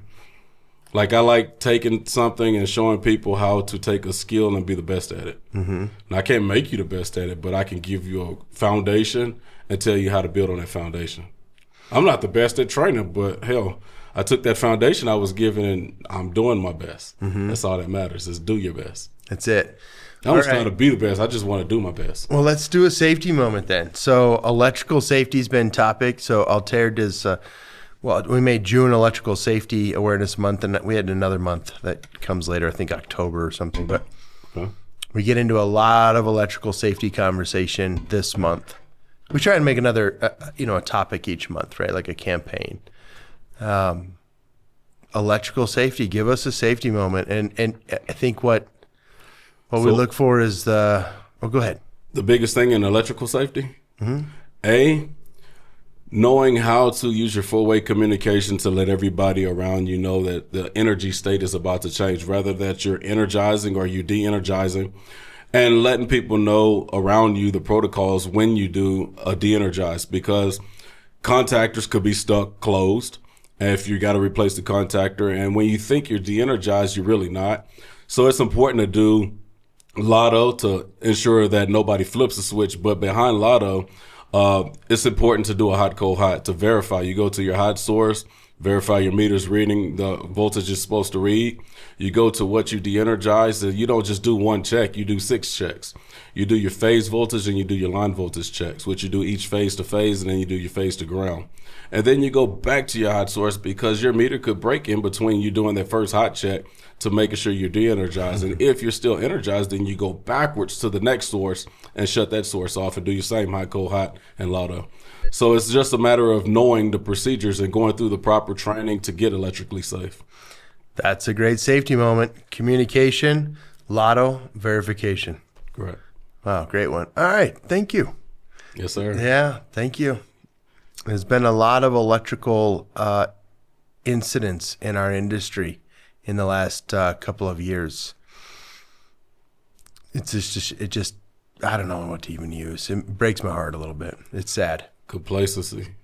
B: Like, I like taking something and showing people how to take a skill and be the best at it. Mm-hmm. And I can't make you the best at it, but I can give you a foundation and tell you how to build on that foundation. I'm not the best at training, but hell, I took that foundation I was given and I'm doing my best. Mm-hmm. That's all that matters, is do your best.
A: That's it.
B: I don't try to be the best. I just want to do my best.
A: Well, let's do a safety moment then. So electrical safety's been topic. So Altair does, we made June Electrical Safety Awareness Month, and we had another month that comes later, I think October or something. But We get into a lot of electrical safety conversation this month. We try and make another, a topic each month, right? Like a campaign. Electrical safety, give us a safety moment. And I think what we look for is go ahead.
B: The biggest thing in electrical safety, knowing how to use your four-way communication to let everybody around you know that the energy state is about to change, whether that you're energizing or you're de-energizing, and letting people know around you the protocols when you do a de-energize, because contactors could be stuck closed if you got to replace the contactor. And when you think you're de-energized, you're really not. So it's important to do Lotto to ensure that nobody flips the switch. But behind Lotto, it's important to do a hot, cold, hot to verify. You go to your hot source, verify your meter's reading the voltage is supposed to read. You go to what you de-energize, and you don't just do one check, you do 6 checks. You do your phase voltage and you do your line voltage checks, which you do each phase to phase, and then you do your phase to ground. And then you go back to your hot source, because your meter could break in between you doing that first hot check to making sure you're de-energized. And if you're still energized, then you go backwards to the next source and shut that source off and do your same hot, cold, hot, and Lotto. So it's just a matter of knowing the procedures and going through the proper training to get electrically safe.
A: That's a great safety moment. Communication, Lotto, verification.
B: Correct.
A: Wow, great one. All right, thank you.
B: Yes, sir.
A: Yeah, thank you. There's been a lot of electrical incidents in our industry in the last couple of years. It just, I don't know what to even use. It breaks my heart a little bit. It's sad.
B: Complacency.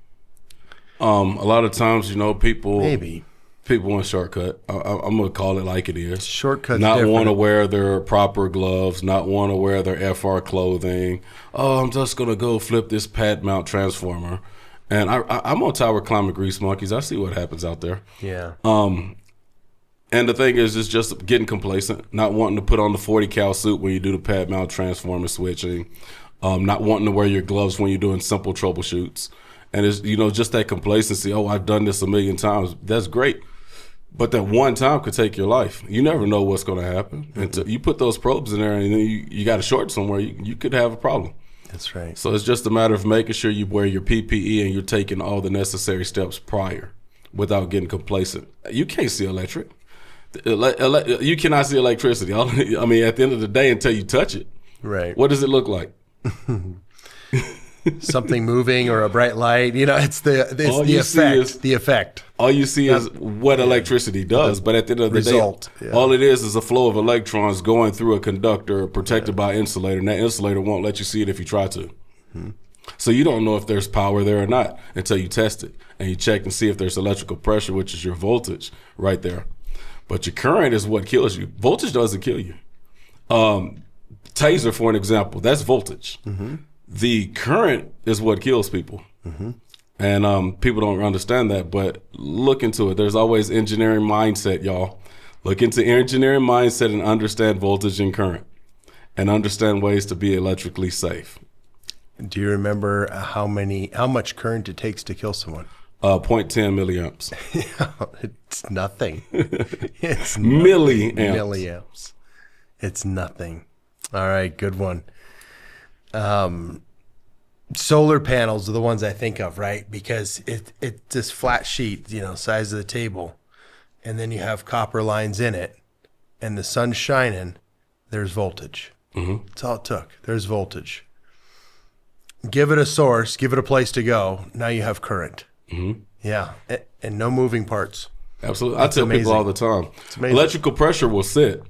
B: A lot of times, people want a shortcut. I'm gonna call it like it is.
A: Shortcuts.
B: Not want to wear their proper gloves. Not want to wear their FR clothing. Oh, I'm just gonna go flip this pad mount transformer. And I'm on tower climbing grease monkeys. I see what happens out there.
A: Yeah.
B: And the thing is, it's just getting complacent, not wanting to put on the 40 cal suit when you do the pad mount transformer switching, not wanting to wear your gloves when you're doing simple troubleshoots. And it's, just that complacency. Oh, I've done this a million times. That's great. But that one time could take your life. You never know what's going to happen. Mm-hmm. Until you put those probes in there and then you got a short somewhere, you could have a problem.
A: That's right.
B: So it's just a matter of making sure you wear your PPE and you're taking all the necessary steps prior without getting complacent. You can't see electric. You cannot see electricity. At the end of the day, until you touch it,
A: right?
B: What does it look like?
A: Something moving or a bright light. It's the effect. The effect.
B: All you see is what electricity does. But at the end of the day, all it is a flow of electrons going through a conductor protected by insulator, and that insulator won't let you see it if you try to. Mm-hmm. So you don't know if there's power there or not until you test it and you check and see if there's electrical pressure, which is your voltage right there. But your current is what kills you. Voltage doesn't kill you. Taser, for an example, that's voltage. Mm-hmm. The current is what kills people. Mm-hmm. And people don't understand that, but look into it. There's always engineering mindset, y'all. Look into engineering mindset and understand voltage and current and understand ways to be electrically safe.
A: Do you remember how much current it takes to kill someone?
B: 0.10 milliamps.
A: It's nothing. It's
B: milliamps.
A: It's nothing. All right, good one. Solar panels are the ones I think of, right? Because it's this flat sheet, size of the table, and then you have copper lines in it, and the sun's shining. There's voltage. Mm-hmm. That's all it took. There's voltage. Give it a source, give it a place to go. Now you have current. Mm-hmm. Yeah, and no moving parts.
B: Absolutely. I tell people all the time, electrical pressure will sit,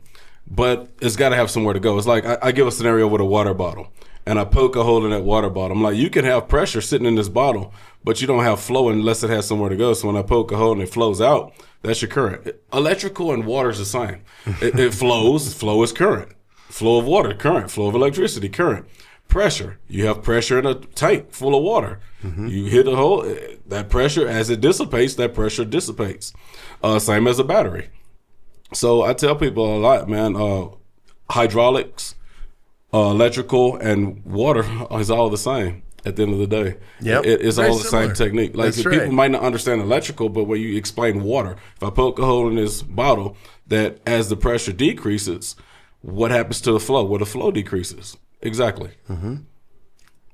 B: but it's got to have somewhere to go. It's like I give a scenario with a water bottle, and I poke a hole in that water bottle. I'm like, you can have pressure sitting in this bottle, but you don't have flow unless it has somewhere to go. So when I poke a hole and it flows out, that's your current. Electrical and water is the same. It flows. Flow is current. Flow of water, current. Flow of electricity, current. Pressure. You have pressure in a tank full of water. Mm-hmm. You hit a hole, that pressure, as it dissipates, that pressure dissipates. Same as a battery. So I tell people a lot, man, hydraulics, electrical, and water is all the same at the end of the day.
A: Yep.
B: It's all the same technique. Like people might not understand electrical, but when you explain water, if I poke a hole in this bottle, that as the pressure decreases, what happens to the flow? Well, the flow decreases. Exactly.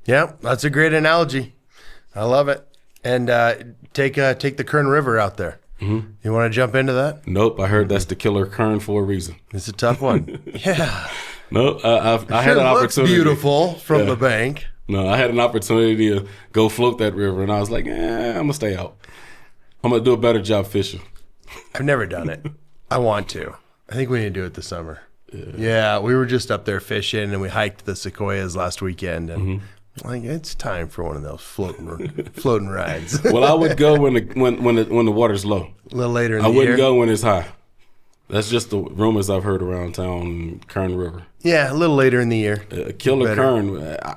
A: Yeah, that's a great analogy. I love it. And take the Kern River out there. You want to jump into that?
B: Nope. I heard that's the killer Kern for a reason.
A: It's a tough one. Yeah.
B: No, I had an
A: looks
B: opportunity.
A: beautiful from the bank.
B: No, I had an opportunity to go float that river, and I was like, I'm going to stay out. I'm going to do a better job fishing.
A: I've never done it. I want to. I think we need to do it this summer. Yeah, we were just up there fishing, and we hiked the Sequoias last weekend, and like it's time for one of those floating rides.
B: Well, I would go when the water's low.
A: A little later in the
B: I
A: year.
B: wouldn't go when it's high. That's just the rumors I've heard around town, Kern River.
A: Yeah, a little later in the year.
B: Killer Kern,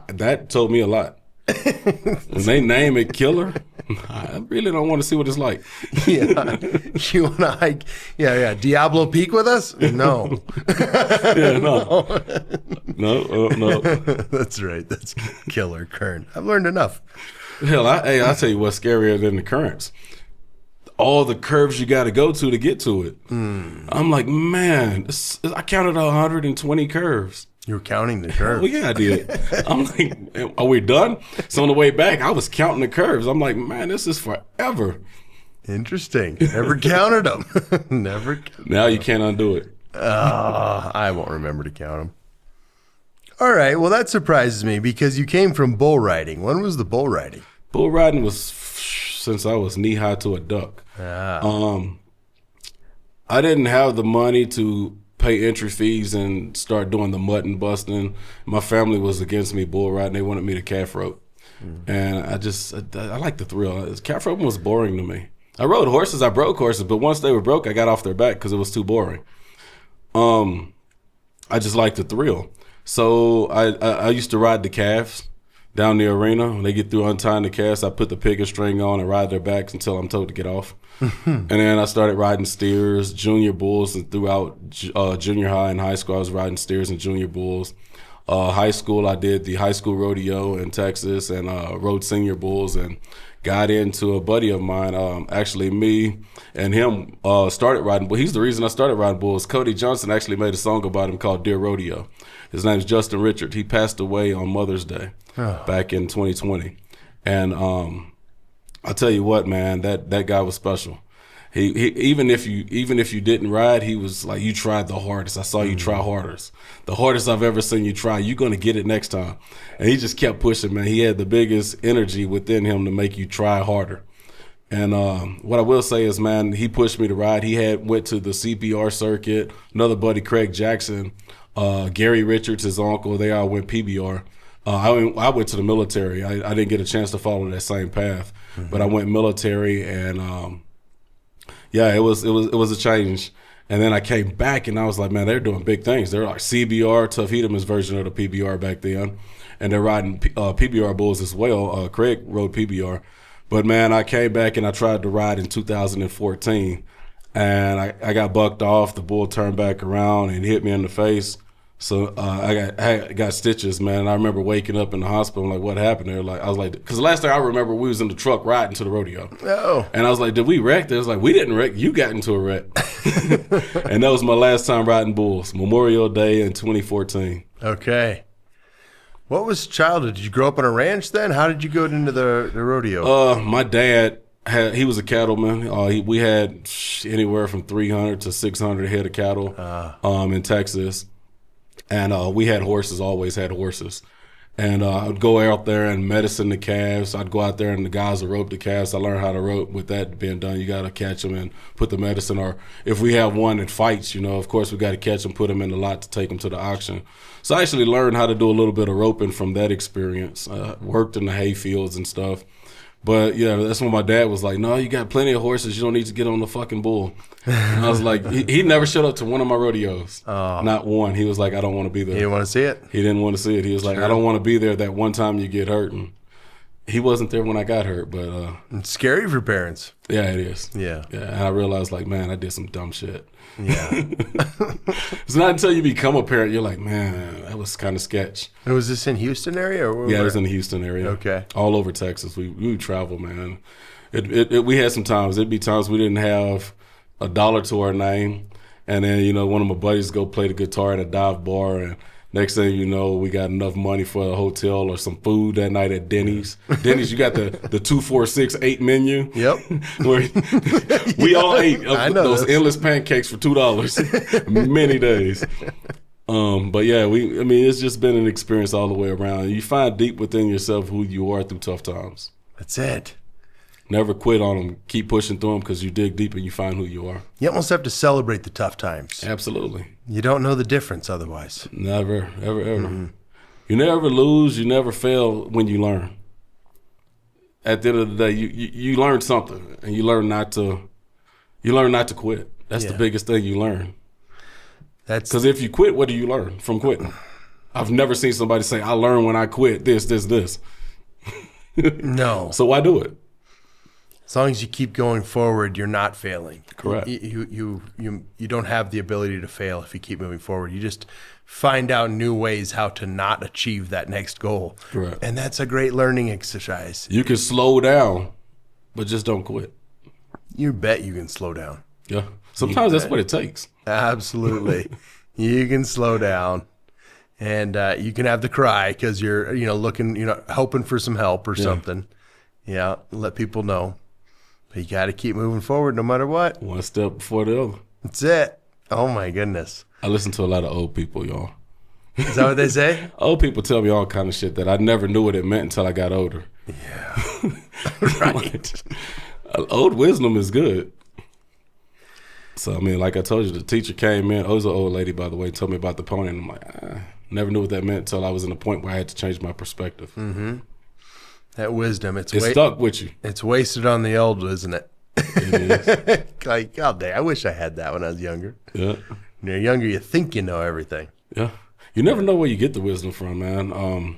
B: that told me a lot. When they name it Killer, I really don't want to see what it's like.
A: Yeah, you want to hike? Yeah. Diablo Peak with us? No.
B: Yeah, no.
A: That's right. That's Killer Kern. I've learned enough.
B: Hell, I'll tell you what's scarier than the currents. All the curves you got to go to get to it. I'm like, man, I counted 120 curves.
A: You were counting the curves.
B: Well, yeah, I did. I'm like, are we done? So on the way back, I was counting the curves. I'm like, man, this is forever.
A: Interesting. Never counted them. Never.
B: Now you can't undo it.
A: I won't remember to count them. All right. Well, that surprises me because you came from bull riding. When was the bull riding?
B: Bull riding was since I was knee high to a duck. I didn't have the money to pay entry fees and start doing the mutton busting. My family was against me bull riding. They wanted me to calf rope. And I like the thrill. Calf roping was boring to me. I rode horses, I broke horses, but once they were broke, I got off their back because it was too boring. I just liked the thrill. So I used to ride the calves down the arena. When they get through untying the calves, I put the picket string on and ride their backs until I'm told to get off. And then I started riding steers, junior bulls, and throughout junior high and high school, I was riding steers and junior bulls. High school, I did the high school rodeo in Texas and rode senior bulls and got into a buddy of mine. Actually, me and him started riding. Well, he's the reason I started riding bulls. Cody Johnson actually made a song about him called Dear Rodeo. His name's Justin Richard. He passed away on Mother's Day back in 2020. And I'll tell you what, man, that guy was special. He even if you didn't ride, he was like, you tried the hardest. I saw you try hardest. The hardest I've ever seen you try. You're going to get it next time. And he just kept pushing, man. He had the biggest energy within him to make you try harder. And what I will say is, man, he pushed me to ride. He went to the CPR circuit. Another buddy, Craig Jackson, Gary Richards, his uncle, they all went PBR. I went to the military. I didn't get a chance to follow that same path, but I went military, and yeah, it was a change. And then I came back, and I was like, man, they're doing big things. They're like CBR, Tough Hedeman's version of the PBR back then, and they're riding PBR bulls as well. Craig rode PBR, but man, I came back and I tried to ride in 2014, and I got bucked off. The bull turned back around and hit me in the face. So I got stitches, man. And I remember waking up in the hospital, like, what happened there? Like, I was like, because the last thing I remember, we was in the truck riding to the rodeo.
A: Oh.
B: And I was like, did we wreck? They was like, we didn't wreck. You got into a wreck. And that was my last time riding bulls, Memorial Day in 2014.
A: Okay. What was childhood? Did you grow up on a ranch then? How did you go into the rodeo?
B: My dad, he was a cattleman. We had anywhere from 300 to 600 head of cattle in Texas. And we had horses, always had horses. And I'd go out there and medicine the calves. I'd go out there and the guys would rope the calves. I learned how to rope. With that being done, you got to catch them and put the medicine. Or if we have one that fights, of course, we got to catch them, put them in the lot to take them to the auction. So I actually learned how to do a little bit of roping from that experience. Worked in the hay fields and stuff. But, yeah, that's when my dad was like, no, you got plenty of horses. You don't need to get on the fucking bull. And I was like, he never showed up to one of my rodeos. Not one. He was like, I don't want to be there.
A: You didn't want to see it?
B: He didn't want to see it. He was like, I don't want to be there that one time you get hurt. And he wasn't there when I got hurt. But
A: it's scary for parents.
B: Yeah, it is.
A: Yeah.
B: And I realized, like, man, I did some dumb shit.
A: Yeah.
B: It's not until you become a parent, you're like, man, that was kind of sketch.
A: And was this in Houston area? Or
B: yeah, it was in the Houston area.
A: Okay.
B: All over Texas. We would travel, man. We had some times. It'd be times we didn't have $1 to our name, And then, you know, one of my buddies go play the guitar at a dive bar, and next thing you know, we got enough money for a hotel or some food that night at Denny's. Denny's, you got the 2, 4, 6, 8 menu.
A: Yep.
B: Where we all ate those
A: this.
B: endless pancakes for $2 many days. But yeah, it's just been an experience all the way around. You find deep within yourself who you are through tough times.
A: That's it.
B: Never quit on them. Keep pushing through them because you dig deep and you find who you are.
A: You almost have to celebrate the tough times.
B: Absolutely.
A: You don't know the difference otherwise.
B: Never, ever, ever. You never lose. You never fail when you learn. At the end of the day, you learn something, and you learn not to quit. That's the biggest thing you learn. Because if you quit, what do you learn from quitting? I've never seen somebody say, I learned when I quit this.
A: No.
B: So why do it?
A: As long as you keep going forward, you're not failing.
B: Correct.
A: You don't have the ability to fail if you keep moving forward. You just find out new ways how to not achieve that next goal.
B: Correct.
A: And that's a great learning exercise.
B: You can slow down, but just don't quit.
A: You bet you can slow down.
B: Yeah. Sometimes that's what it takes.
A: Absolutely. You can slow down, and you can have the cry because you're, looking, hoping for some help or something. Yeah. Let people know. But you got to keep moving forward no matter what.
B: One step before the other.
A: That's it. Oh my goodness.
B: I listen to a lot of old people, y'all.
A: Is that what they say?
B: Old people tell me all kind of shit that I never knew what it meant until I got older.
A: Yeah. Right.
B: Old wisdom is good. So, like I told you, the teacher came in. Oh, it was an old lady, by the way, told me about the pony. And I'm like, never knew what that meant until I was in a point where I had to change my perspective.
A: Mm-hmm. That wisdom, it
B: stuck with you.
A: It's wasted on the old, isn't it? It is. Like, God dang, I wish I had that when I was younger.
B: Yeah.
A: When you're younger, you think you know everything.
B: Yeah. You never know where you get the wisdom from, man.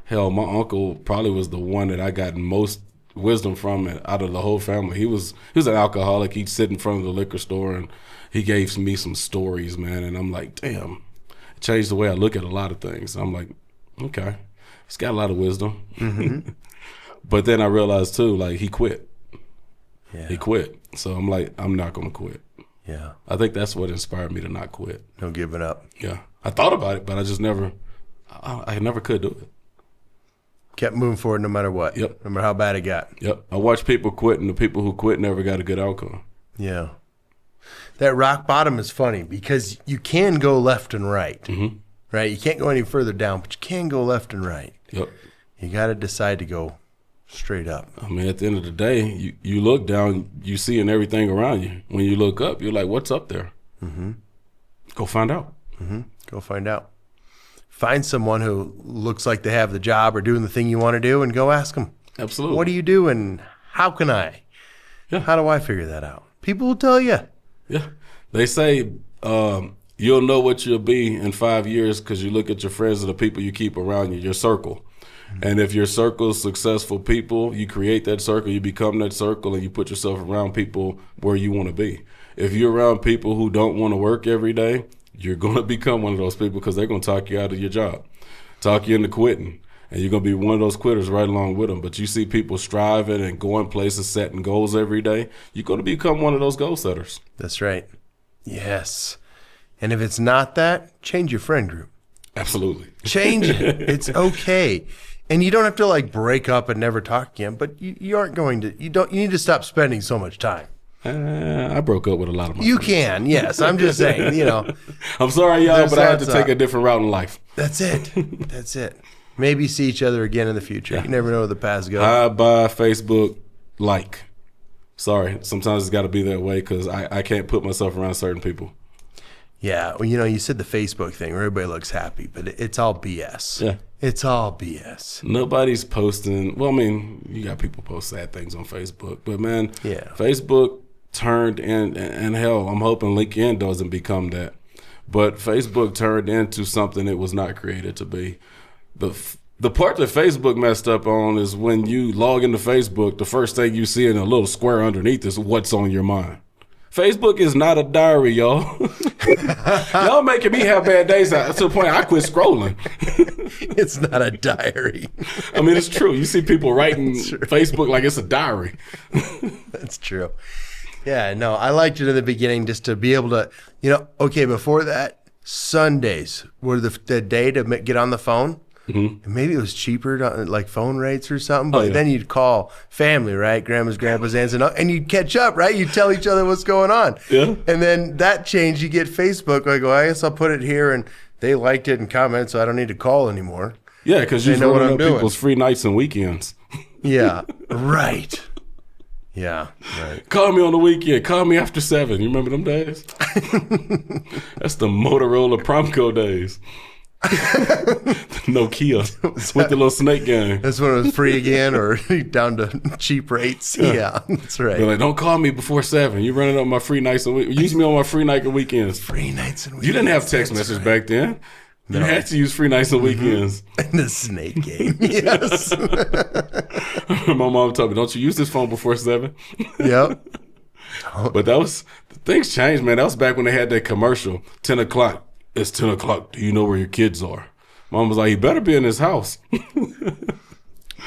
B: Hell, my uncle probably was the one that I got most wisdom from out of the whole family. He was an alcoholic. He'd sit in front of the liquor store, and he gave me some stories, man. And I'm like, damn, it changed the way I look at a lot of things. I'm like, okay, he's got a lot of wisdom. Mm-hmm. But then I realized too, like, he quit. Yeah. He quit. So I'm like, I'm not going to quit.
A: Yeah.
B: I think that's what inspired me to not quit.
A: No giving up.
B: Yeah. I thought about it, but I just never could do it.
A: Kept moving forward no matter what.
B: Yep.
A: No matter how bad it got.
B: Yep. I watched people quit, and the people who quit never got a good outcome.
A: Yeah. That rock bottom is funny because you can go left and right. Mm-hmm. Right? You can't go any further down, but you can go left and right.
B: Yep.
A: You got to decide to go straight up.
B: At the end of the day, you look down, you seeing everything around you. When you look up, you're like, what's up there? Mm-hmm. Go find out.
A: Mm-hmm. Go find out. Find someone who looks like they have the job or doing the thing you want to do and go ask them.
B: Absolutely.
A: What do you do and how can I?
B: Yeah.
A: How do I figure that out? People will tell you.
B: Yeah. They say you'll know what you'll be in 5 years because you look at your friends and the people you keep around you, your circle. And if your circle is successful people, you create that circle, you become that circle, and you put yourself around people where you want to be. If you're around people who don't want to work every day, you're going to become one of those people because they're going to talk you out of your job, talk you into quitting, and you're going to be one of those quitters right along with them. But you see people striving and going places, setting goals every day, you're going to become one of those goal setters.
A: That's right. Yes. And if it's not that, change your friend group.
B: Absolutely.
A: Change it. It's okay. And you don't have to break up and never talk again, but you aren't going to, you need to stop spending so much time.
B: I broke up with a lot of my
A: You
B: friends.
A: can, yes. I'm just saying,
B: I'm sorry, y'all, but I had to take a different route in life.
A: That's it. That's it. Maybe see each other again in the future. Yeah. You never know where the past goes.
B: Hi, bye, Facebook, like. Sorry, sometimes it's got to be that way because I can't put myself around certain people.
A: Yeah, well, you said the Facebook thing where everybody looks happy, but it's all BS.
B: Yeah.
A: It's all BS.
B: Nobody's posting. Well, you got people post sad things on Facebook, but man,
A: yeah.
B: Facebook turned in, and hell, I'm hoping LinkedIn doesn't become that. But Facebook turned into something it was not created to be. The part that Facebook messed up on is when you log into Facebook, the first thing you see in a little square underneath is what's on your mind. Facebook is not a diary, y'all. Y'all making me have bad days to the point I quit scrolling.
A: It's not a diary.
B: It's true. You see people writing Facebook like it's a diary.
A: That's true. Yeah, no, I liked it in the beginning just to be able to, okay, before that, Sundays were the day to get on the phone. And maybe it was cheaper, like phone rates or something. But then you'd call family, right? Grandma's, grandpa's, aunts, and you'd catch up, right? You'd tell each other what's going on.
B: Yeah.
A: And then that changed. You get Facebook. I go, I guess I'll put it here, and they liked it and commented, so I don't need to call anymore.
B: Yeah, because you know what I'm doing. People's free nights and weekends.
A: Yeah, right. Yeah, right.
B: Call me on the weekend. Call me after 7. You remember them days? That's the Motorola Promco days. Nokia with the little snake game.
A: That's when it was free again or down to cheap rates. Yeah, that's right.
B: They're like, don't call me before 7. You're running up my free nights and use me on my free night and weekends.
A: Free nights and weekends.
B: You didn't have text message back then. No. You had to use free nights and weekends.
A: And the snake game, yes.
B: My mom told me, don't you use this phone before 7?
A: Yep.
B: But things changed, man. That was back when they had that commercial, 10 o'clock. It's 10 o'clock. Do you know where your kids are? Mom was like, he better be in his house.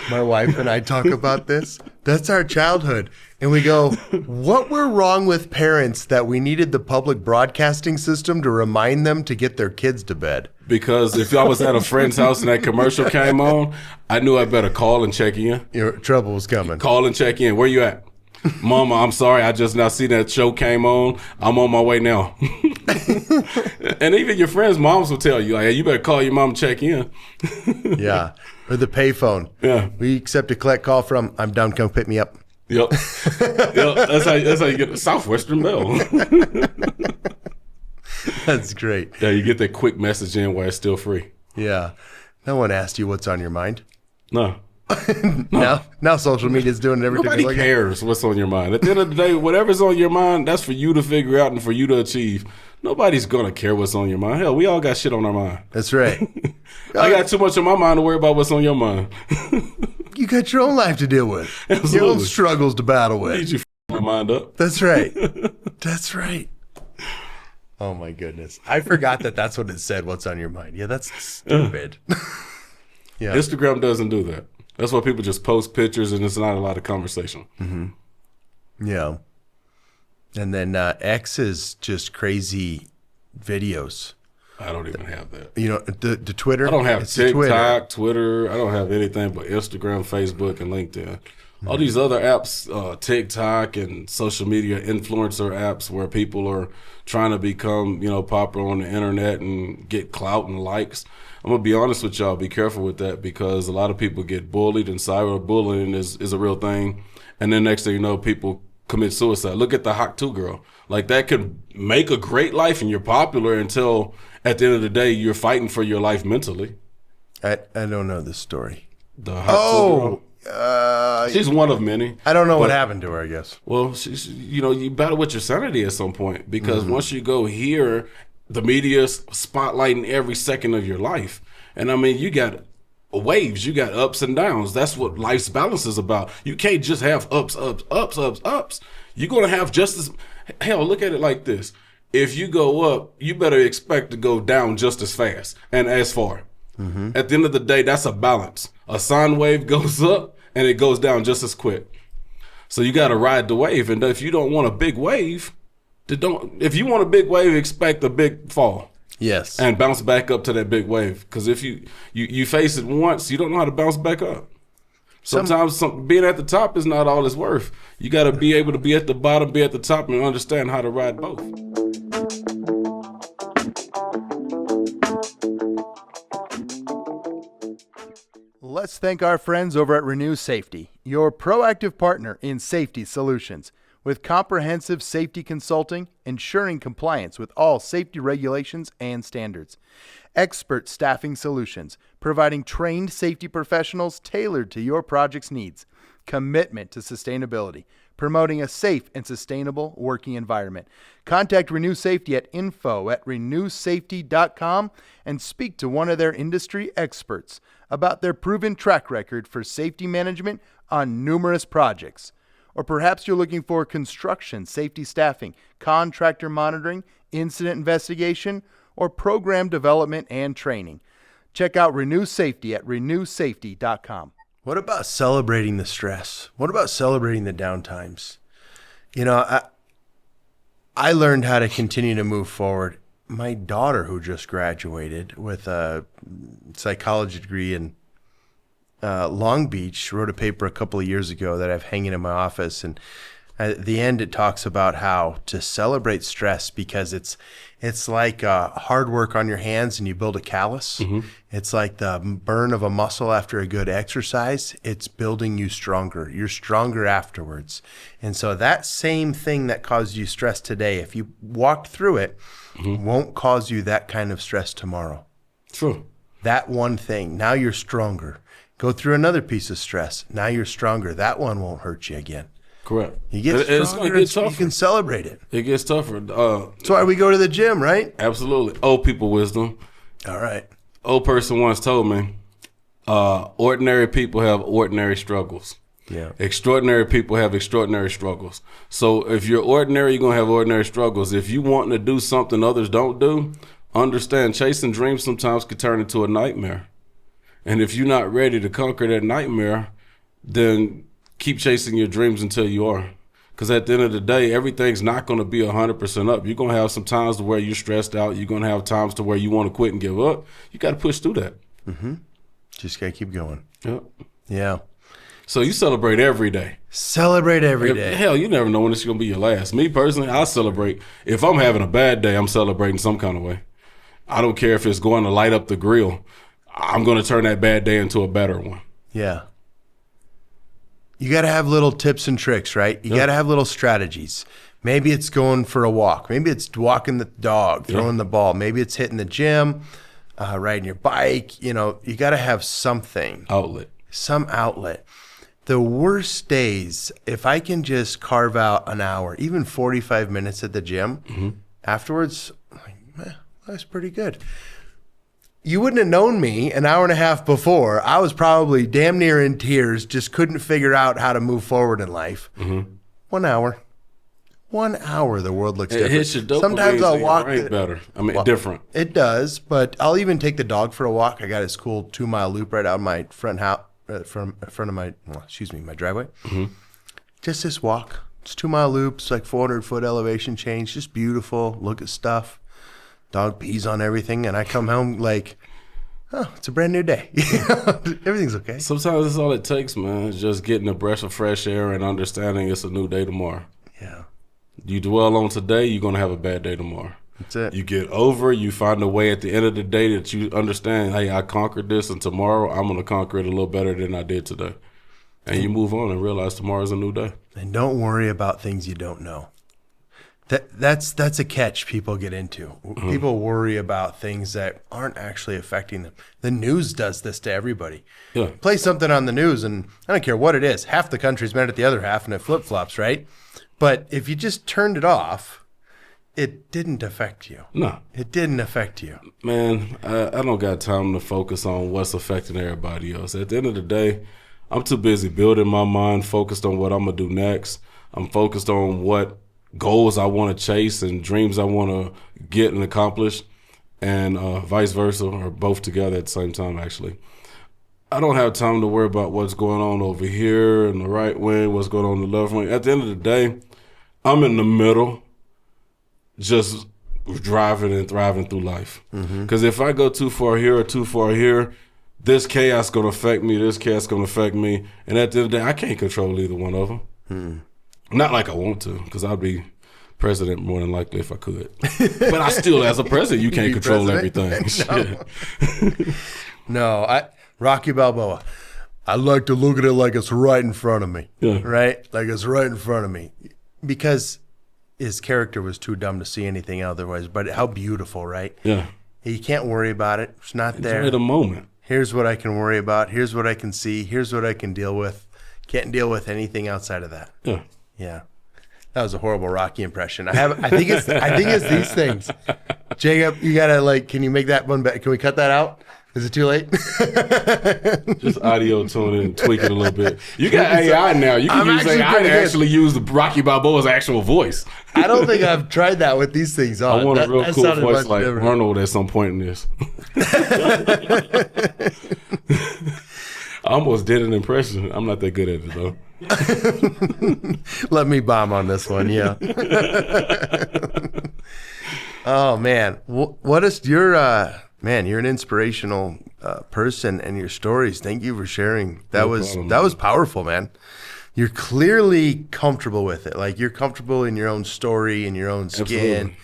A: My wife and I talk about this. That's our childhood. And we go, what were wrong with parents that we needed the public broadcasting system to remind them to get their kids to bed?
B: Because if I was at a friend's house and that commercial came on, I knew I better call and check in.
A: Your trouble was coming.
B: Call and check in. Where you at? Mama, I'm sorry. I just now see that show came on. I'm on my way now. And even your friends' moms will tell you, like, hey, you better call your mom and check in.
A: Yeah. Or the payphone.
B: Yeah.
A: We accept a collect call from, I'm down, come pick me up.
B: Yep. That's how you get the Southwestern Bell.
A: That's great.
B: Yeah, you get that quick message in while it's still free.
A: Yeah. No one asked you what's on your mind.
B: No.
A: Now social media is doing everything.
B: Nobody cares what's on your mind. At the end of the day, whatever's on your mind, that's for you to figure out and for you to achieve. Nobody's gonna care what's on your mind. Hell, we all got shit on our mind.
A: That's right.
B: I got too much on my mind to worry about what's on your mind.
A: You got your own life to deal with.
B: Absolutely.
A: Your own struggles to battle with.
B: Need you your mind up.
A: That's right. That's right. Oh my goodness. I forgot that's what it said. What's on your mind? Yeah, that's stupid. Yeah.
B: Instagram doesn't do that. That's why people just post pictures and it's not a lot of conversation.
A: Mm-hmm. Yeah. And then X is just crazy videos.
B: I don't even have that.
A: The Twitter?
B: I don't have TikTok, Twitter. I don't have anything but Instagram, Facebook, and LinkedIn. All these other apps, TikTok and social media influencer apps where people are trying to become, popular on the internet and get clout and likes. I'm going to be honest with y'all. Be careful with that because a lot of people get bullied and cyberbullying is a real thing. And then next thing you know, people commit suicide. Look at the Hawk 2 girl. Like that could make a great life and you're popular until at the end of the day, you're fighting for your life mentally.
A: I don't know this story.
B: The Hawk 2 girl. She's one of many.
A: I don't know what happened to her, I guess.
B: Well, she's, you battle with your sanity at some point because once you go here, the media's spotlighting every second of your life. And I mean, you got waves, you got ups and downs. That's what life's balance is about. You can't just have ups. You're going to have just as, hell, look at it like this. If you go up, you better expect to go down just as fast and as far. Mm-hmm. At the end of the day, that's a balance. A sine wave goes up and it goes down just as quick. So you got to ride the wave. And if you don't want a big wave, if you want a big wave, expect a big fall.
A: Yes.
B: And bounce back up to that big wave. Because if you face it once, you don't know how to bounce back up. Sometimes being at the top is not all it's worth. You got to be able to be at the bottom, be at the top, and understand how to ride both.
A: Let's thank our friends over at Renew Safety, your proactive partner in safety solutions. With comprehensive safety consulting, ensuring compliance with all safety regulations and standards. Expert staffing solutions, providing trained safety professionals tailored to your project's needs. Commitment to sustainability, promoting a safe and sustainable working environment. Contact Renew Safety at info@renewsafety.com and speak to one of their industry experts about their proven track record for safety management on numerous projects. Or perhaps you're looking for construction, safety staffing, contractor monitoring, incident investigation, or program development and training. Check out Renew Safety at renewsafety.com. What about celebrating the stress? What about celebrating the downtimes? I learned how to continue to move forward. My daughter, who just graduated with a psychology degree in Long Beach, wrote a paper a couple of years ago that I have hanging in my office. And at the end, it talks about how to celebrate stress, because it's like hard work on your hands and you build a callus. Mm-hmm. It's like the burn of a muscle after a good exercise. It's building you stronger. You're stronger afterwards. And so that same thing that caused you stress today, if you walked through it, mm-hmm. won't cause you that kind of stress tomorrow.
B: True.
A: That one thing, now you're stronger. Go through another piece of stress. Now you're stronger. That one won't hurt you again.
B: Correct.
A: You get stronger,
B: get tougher.
A: You can celebrate it.
B: It gets tougher.
A: That's why we go to the gym, right?
B: Absolutely. Old people wisdom.
A: All right.
B: Old person once told me, ordinary people have ordinary struggles.
A: Yeah.
B: Extraordinary people have extraordinary struggles. So if you're ordinary, you're going to have ordinary struggles. If you want to do something others don't do, understand chasing dreams sometimes could turn into a nightmare. And if you're not ready to conquer that nightmare, then keep chasing your dreams until you are. Because at the end of the day, everything's not going to be 100% up. You're going to have some times to where you're stressed out. You're going to have times to where you want to quit and give up. You got to push through that.
A: Mm-hmm. Just got to keep going.
B: Yep.
A: Yeah.
B: So you celebrate every day.
A: Celebrate every day.
B: Hell, you never know when it's going to be your last. Me personally, I celebrate. If I'm having a bad day, I'm celebrating some kind of way. I don't care if it's going to light up the grill. I'm going to turn that bad day into a better one.
A: Yeah. You got to have little tips and tricks, right? You got to have little strategies. Maybe it's going for a walk. Maybe it's walking the dog, throwing the ball. Maybe it's hitting the gym, riding your bike. You know, you got to have something. Some outlet. The worst days, if I can just carve out an hour, even 45 minutes at the gym, mm-hmm. afterwards, that's pretty good. You wouldn't have known me an hour and a half before. I was probably damn near in tears, just couldn't figure out how to move forward in life. Mm-hmm. 1 hour. 1 hour, the world looks different.
B: It hits your dopamine.
A: Sometimes I'll walk.
B: Better. I mean, different.
A: It does, but I'll even take the dog for a walk. I got this cool 2-mile loop right out my front house, front of my driveway. Mm-hmm. Just this walk. It's 2-mile loops, like 400-foot elevation change. Just beautiful. Look at stuff. Dog pees on everything, and I come home like, oh, it's a brand new day. Everything's okay.
B: Sometimes that's all it takes, man. It's just getting a breath of fresh air and understanding it's a new day tomorrow.
A: Yeah.
B: You dwell on today, you're going to have a bad day tomorrow.
A: That's it.
B: You get over, you find a way at the end of the day that you understand, hey, I conquered this, and tomorrow I'm going to conquer it a little better than I did today. And you move on and realize tomorrow's a new day.
A: And don't worry about things you don't know. That's a catch people get into. Mm-hmm. People worry about things that aren't actually affecting them. The news does this to everybody.
B: Yeah.
A: Play something on the news, and I don't care what it is. Half the country's mad at the other half, and it flip-flops, right? But if you just turned it off, it didn't affect you.
B: No.
A: It didn't affect you.
B: Man, I don't got time to focus on what's affecting everybody else. At the end of the day, I'm too busy building my mind, focused on what I'm going to do next. I'm focused on what goals I want to chase and dreams I want to get and accomplish, and vice versa, or both together at the same time, actually. I don't have time to worry about what's going on over here in the right wing, what's going on in the left wing. At the end of the day, I'm in the middle, just driving and thriving through life. Because if I go too far here or too far here, this chaos going to affect me, this chaos going to affect me. And at the end of the day, I can't control either one of them. Not like I want to, because I'd be president more than likely if I could. But I still, as a president, you can't control
A: president?
B: everything.
A: No, Rocky Balboa. I like to look at it like it's right in front of me.
B: Yeah.
A: Right? Like it's right in front of me. Because his character was too dumb to see anything otherwise. But how beautiful, right?
B: Yeah.
A: You can't worry about it. It's not there.
B: Enjoy the moment.
A: Here's what I can worry about. Here's what I can see. Here's what I can deal with. Can't deal with anything outside of that.
B: Yeah.
A: Yeah. That was a horrible Rocky impression. I think it's these things. Jacob, you gotta can you make that one back? Can we cut that out? Is it too late?
B: Just audio tune it and tweak it a little bit. You got AI now. You can use AI to actually use the Rocky Balboa's actual voice.
A: I don't think I've tried that with these things on.
B: I want a real cool voice like Arnold at some point in this. I almost did an impression. I'm not that good at it though.
A: Let me bomb on this one. Yeah. Oh man, what is your man? You're an inspirational person, and your stories. Thank you for sharing. That was powerful, man. You're clearly comfortable with it. Like you're comfortable in your own story, in your own skin,
B: Absolutely.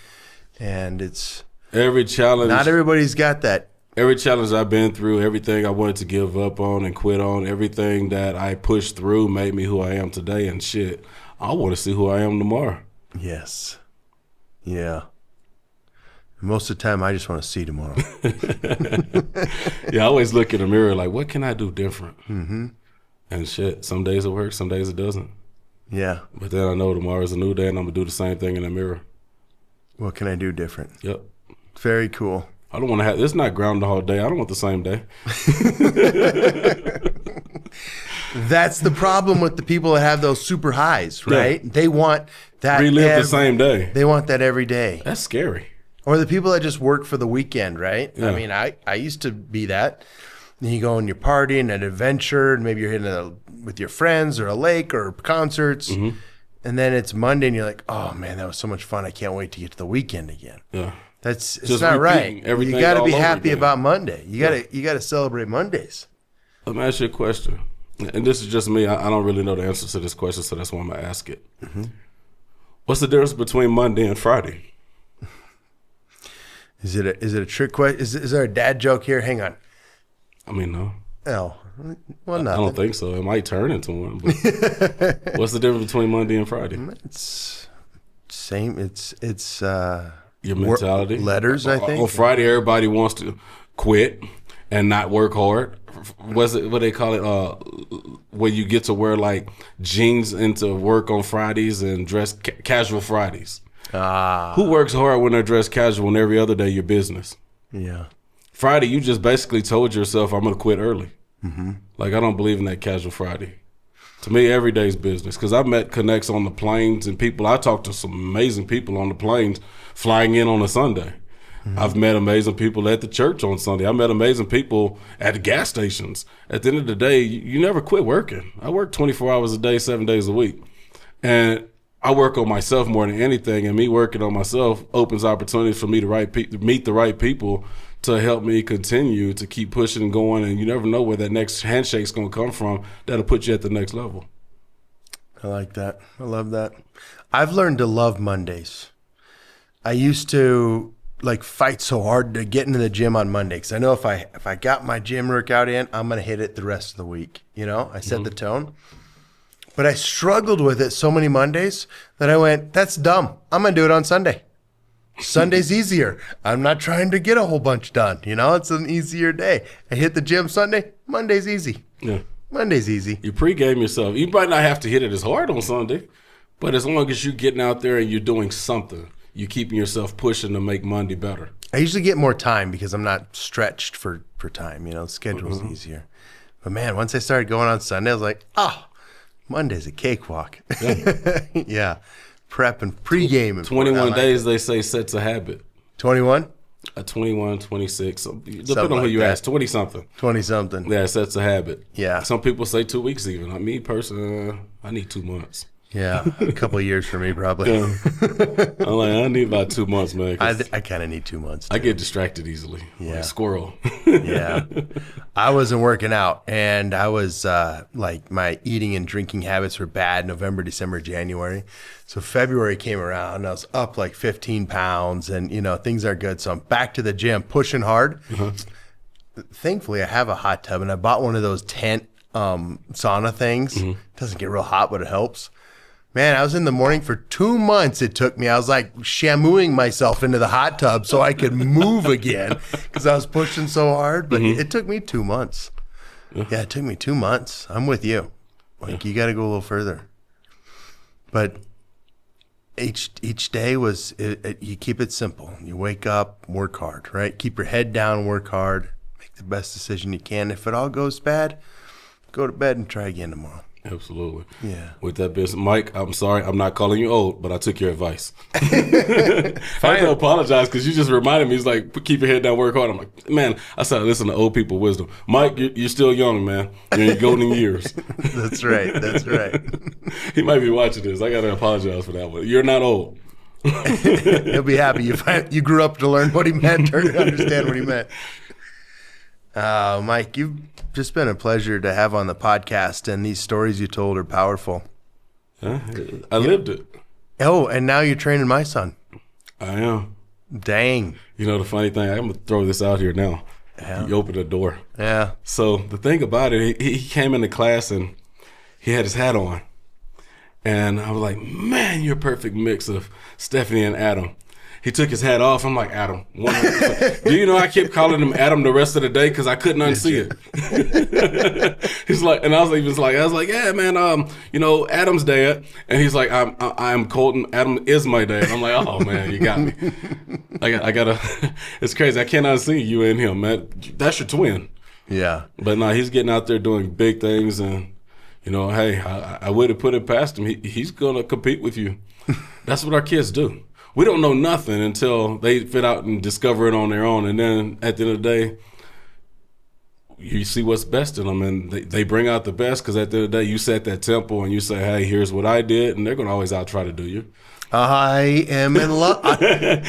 A: and it's
B: Every challenge.
A: not everybody's got that.
B: Every challenge I've been through, everything I wanted to give up on and quit on, everything that I pushed through made me who I am today. And shit, I want to see who I am tomorrow.
A: Yes. Yeah. Most of the time, I just want to see tomorrow.
B: Yeah, I always look in the mirror like, what can I do different? Mm-hmm. And shit, some days it works, some days it doesn't.
A: Yeah.
B: But then I know tomorrow's a new day and I'm going to do the same thing in the mirror.
A: What can I do different?
B: Yep.
A: Very cool.
B: I don't want to have, it's not Groundhog Day. I don't want the same day.
A: That's the problem with the people that have those super highs, right?
B: Yeah.
A: They want that.
B: Relive the same day.
A: They want that every day.
B: That's scary.
A: Or the people that just work for the weekend, right?
B: Yeah.
A: I mean, I used to be that. And you go and you're partying, an adventure, and maybe you're hitting with your friends or a lake or concerts.
B: Mm-hmm.
A: And then it's Monday and you're like, oh man, that was so much fun. I can't wait to get to the weekend again.
B: Yeah.
A: It's
B: Just
A: not right.
B: repeating everything
A: You got to be
B: all over
A: happy
B: again.
A: about Monday. You got to celebrate Mondays.
B: Let me ask you a question. And this is just me. I don't really know the answer to this question, so that's why I'm going to ask it. Mm-hmm. What's the difference between Monday and Friday?
A: Is it a trick question? Is there a dad joke here? Hang on.
B: I mean, no.
A: Oh, well,
B: I
A: nothing.
B: don't think so. It might turn into one. But what's the difference between Monday and Friday?
A: It's same. It's
B: Your mentality.
A: Letters, I think.
B: On Friday, everybody wants to quit and not work hard. What's it? What they call it? Where you get to wear like jeans into work on Fridays and dress casual Fridays. Who works hard when they're dressed casual and every other day your business?
A: Yeah.
B: Friday, you just basically told yourself, I'm going to quit early. Mm-hmm. Like, I don't believe in that casual Friday. To me, every day's business. Because I've met connects on the planes and people. I talked to some amazing people on the planes flying in on a Sunday. Mm-hmm. I've met amazing people at the church on Sunday. I met amazing people at the gas stations. At the end of the day, you never quit working. I work 24 hours a day, 7 days a week. And I work on myself more than anything. And me working on myself opens opportunities for me to meet the right people to help me continue to keep pushing and going. And you never know where that next handshake's going to come from that'll put you at the next level.
A: I like that. I love that. I've learned to love Mondays. I used to like fight so hard to get into the gym on Monday because I know if I got my gym workout in, I'm going to hit it the rest of the week. You know, I set the tone. But I struggled with it so many Mondays that I went, that's dumb. I'm going to do it on Sunday. Sunday's easier. I'm not trying to get a whole bunch done. You know, it's an easier day. I hit the gym Sunday. Monday's easy.
B: Yeah.
A: Monday's easy.
B: You pregame yourself. You might not have to hit it as hard on Sunday, but as long as you're getting out there and you're doing something, you're keeping yourself pushing to make Monday better.
A: I usually get more time because I'm not stretched for time. You know, the schedule's easier. But man, once I started going on Sunday, I was like, Monday's a cakewalk. Yeah. Yeah. Prep and pregame.
B: 21 days, they say, sets a habit.
A: 21?
B: 21, 26. Depending
A: Something
B: on who
A: like
B: you
A: that.
B: ask. 20-something.
A: 20-something.
B: Yeah, sets a habit.
A: Yeah.
B: Some people say 2 weeks even. Like me personally, I need 2 months.
A: Yeah. A couple of years for me, probably.
B: Yeah. I'm like, I need about 2 months, man.
A: I kind of need 2 months.
B: I get distracted easily.
A: Yeah.
B: Like squirrel.
A: Yeah. I wasn't working out, and I was like my eating and drinking habits were bad November, December, January. So February came around, and I was up like 15 pounds, and, you know, things are good. So I'm back to the gym, pushing hard. Thankfully, I have a hot tub, and I bought one of those tent sauna things. It doesn't get real hot, but it helps. Man, I was in the morning for 2 months. It took me. I was like shampooing myself into the hot tub so I could move again because I was pushing so hard. But it took me 2 months. Yeah, it took me 2 months. I'm with you. Like, you got to go a little further. But each day was, you keep it simple. You wake up, work hard, right? Keep your head down, work hard, make the best decision you can. If it all goes bad, go to bed and try again tomorrow.
B: Absolutely.
A: Yeah.
B: With that business, Mike, I'm sorry, I'm not calling you old, but I took your advice. I had to apologize because you just reminded me. He's like, keep your head down, work hard. I'm like, man, I said, listen to old people wisdom. Mike, you're still young, man. You're in your golden years.
A: That's right. That's right.
B: He might be watching this. I got to apologize for that one. You're not old.
A: He'll be happy you grew up to learn what he meant or to understand what he meant. Mike, you've just been a pleasure to have on the podcast, and these stories you told are powerful.
B: I lived it.
A: Oh, and now you're training my son.
B: I am.
A: Dang.
B: You know, the funny thing, I'm going to throw this out here now.
A: Yeah.
B: You opened the door.
A: Yeah.
B: So the thing about it, he came into class and he had his hat on. And I was like, man, you're a perfect mix of Stephanie and Adam. He took his hat off. I'm like, Adam, 100%. Do you know I kept calling him Adam the rest of the day because I couldn't unsee it. He's like, and I was like, yeah, man, you know, Adam's dad. And he's like, I'm Colton. Adam is my dad. I'm like, oh man, you got me. I gotta. It's crazy. I can't unsee you and him, man. That's your twin.
A: Yeah.
B: But no, he's getting out there doing big things, and you know, hey, I would have put it past him. He's gonna compete with you. That's what our kids do. We don't know nothing until they fit out and discover it on their own. And then at the end of the day, you see what's best in them. And they bring out the best because at the end of the day, you set that tempo and you say, hey, here's what I did. And they're going to always out try to do you.
A: I am in love.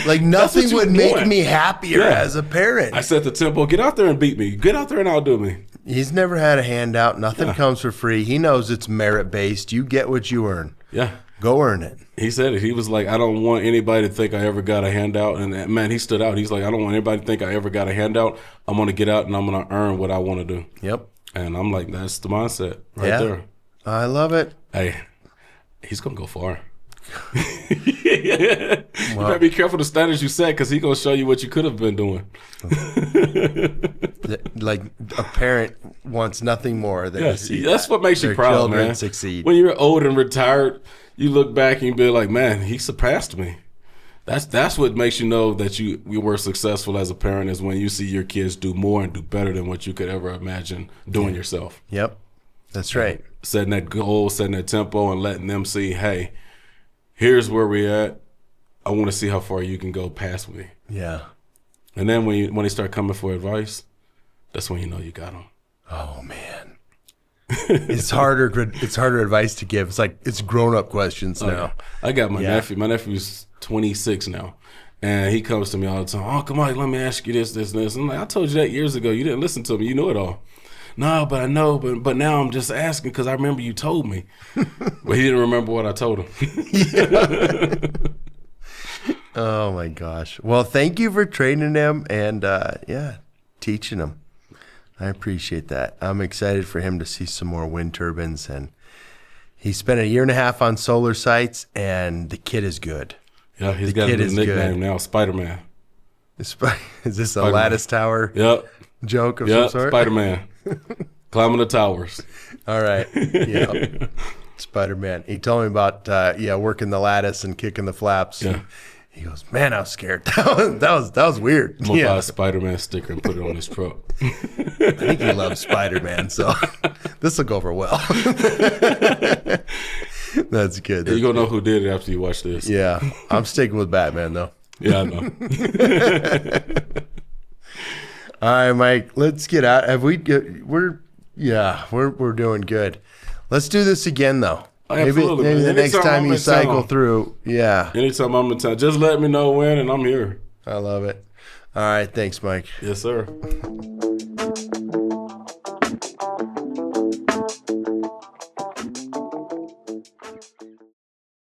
A: Like nothing would make me happier as a parent.
B: I set the tempo. Get out there and beat me. Get out there and outdo me.
A: He's never had a handout. Nothing comes for free. He knows it's merit-based. You get what you earn.
B: Yeah.
A: Go earn it.
B: He said it. He was like, I don't want anybody to think I ever got a handout. And man, he stood out. He's like, I don't want anybody to think I ever got a handout. I'm going to get out and I'm going to earn what I want to do.
A: Yep.
B: And I'm like, that's the mindset right there.
A: I love it.
B: Hey, he's going to go far. You better be careful the standards you set because he's going to show you what you could have been doing.
A: Like a parent wants nothing more than to see
B: that's what makes you proud,
A: children
B: man.
A: Succeed.
B: When you're old and retired, you look back and you be like, man, he surpassed me. That's what makes you know that you were successful as a parent, is when you see your kids do more and do better than what you could ever imagine doing yourself.
A: Yep. That's right.
B: Setting that goal, setting that tempo, and letting them see, hey, here's where we're at. I want to see how far you can go past me.
A: Yeah.
B: And then when they start coming for advice, that's when you know you got them.
A: Oh man. It's harder advice to give. It's like it's grown-up questions now.
B: I got my nephew. My nephew's 26 now. And he comes to me all the time. Oh, come on, let me ask you this, and this. I'm like, I told you that years ago. You didn't listen to me. You know it all. No, but I know. But now I'm just asking because I remember you told me. But he didn't remember what I told him.
A: Oh, my gosh. Well, thank you for training him and, teaching him. I appreciate that. I'm excited for him to see some more wind turbines. And he spent 1.5 years on solar sites, and the kid is good.
B: Yeah, he's got a nickname now, Spider-Man.
A: Is this a lattice tower joke of some sort?
B: Spider-Man. Climbing the towers.
A: All right. Yeah. Spider-Man. He told me about working the lattice and kicking the flaps.
B: Yeah.
A: He goes, man, I was scared. That was weird.
B: I'm gonna buy a Spider-Man sticker and put it on his truck.
A: I think he loves Spider-Man, so this will go over well. That's good.
B: You're gonna know who did it after you watch this.
A: Yeah, I'm sticking with Batman though.
B: Yeah, I know.
A: All right, Mike, let's get out. We're doing good. Let's do this again though.
B: Absolutely.
A: Maybe the next time you cycle through. Yeah.
B: Anytime I'm in town, just let me know when, and I'm here.
A: I love it. All right, thanks, Mike.
B: Yes, sir.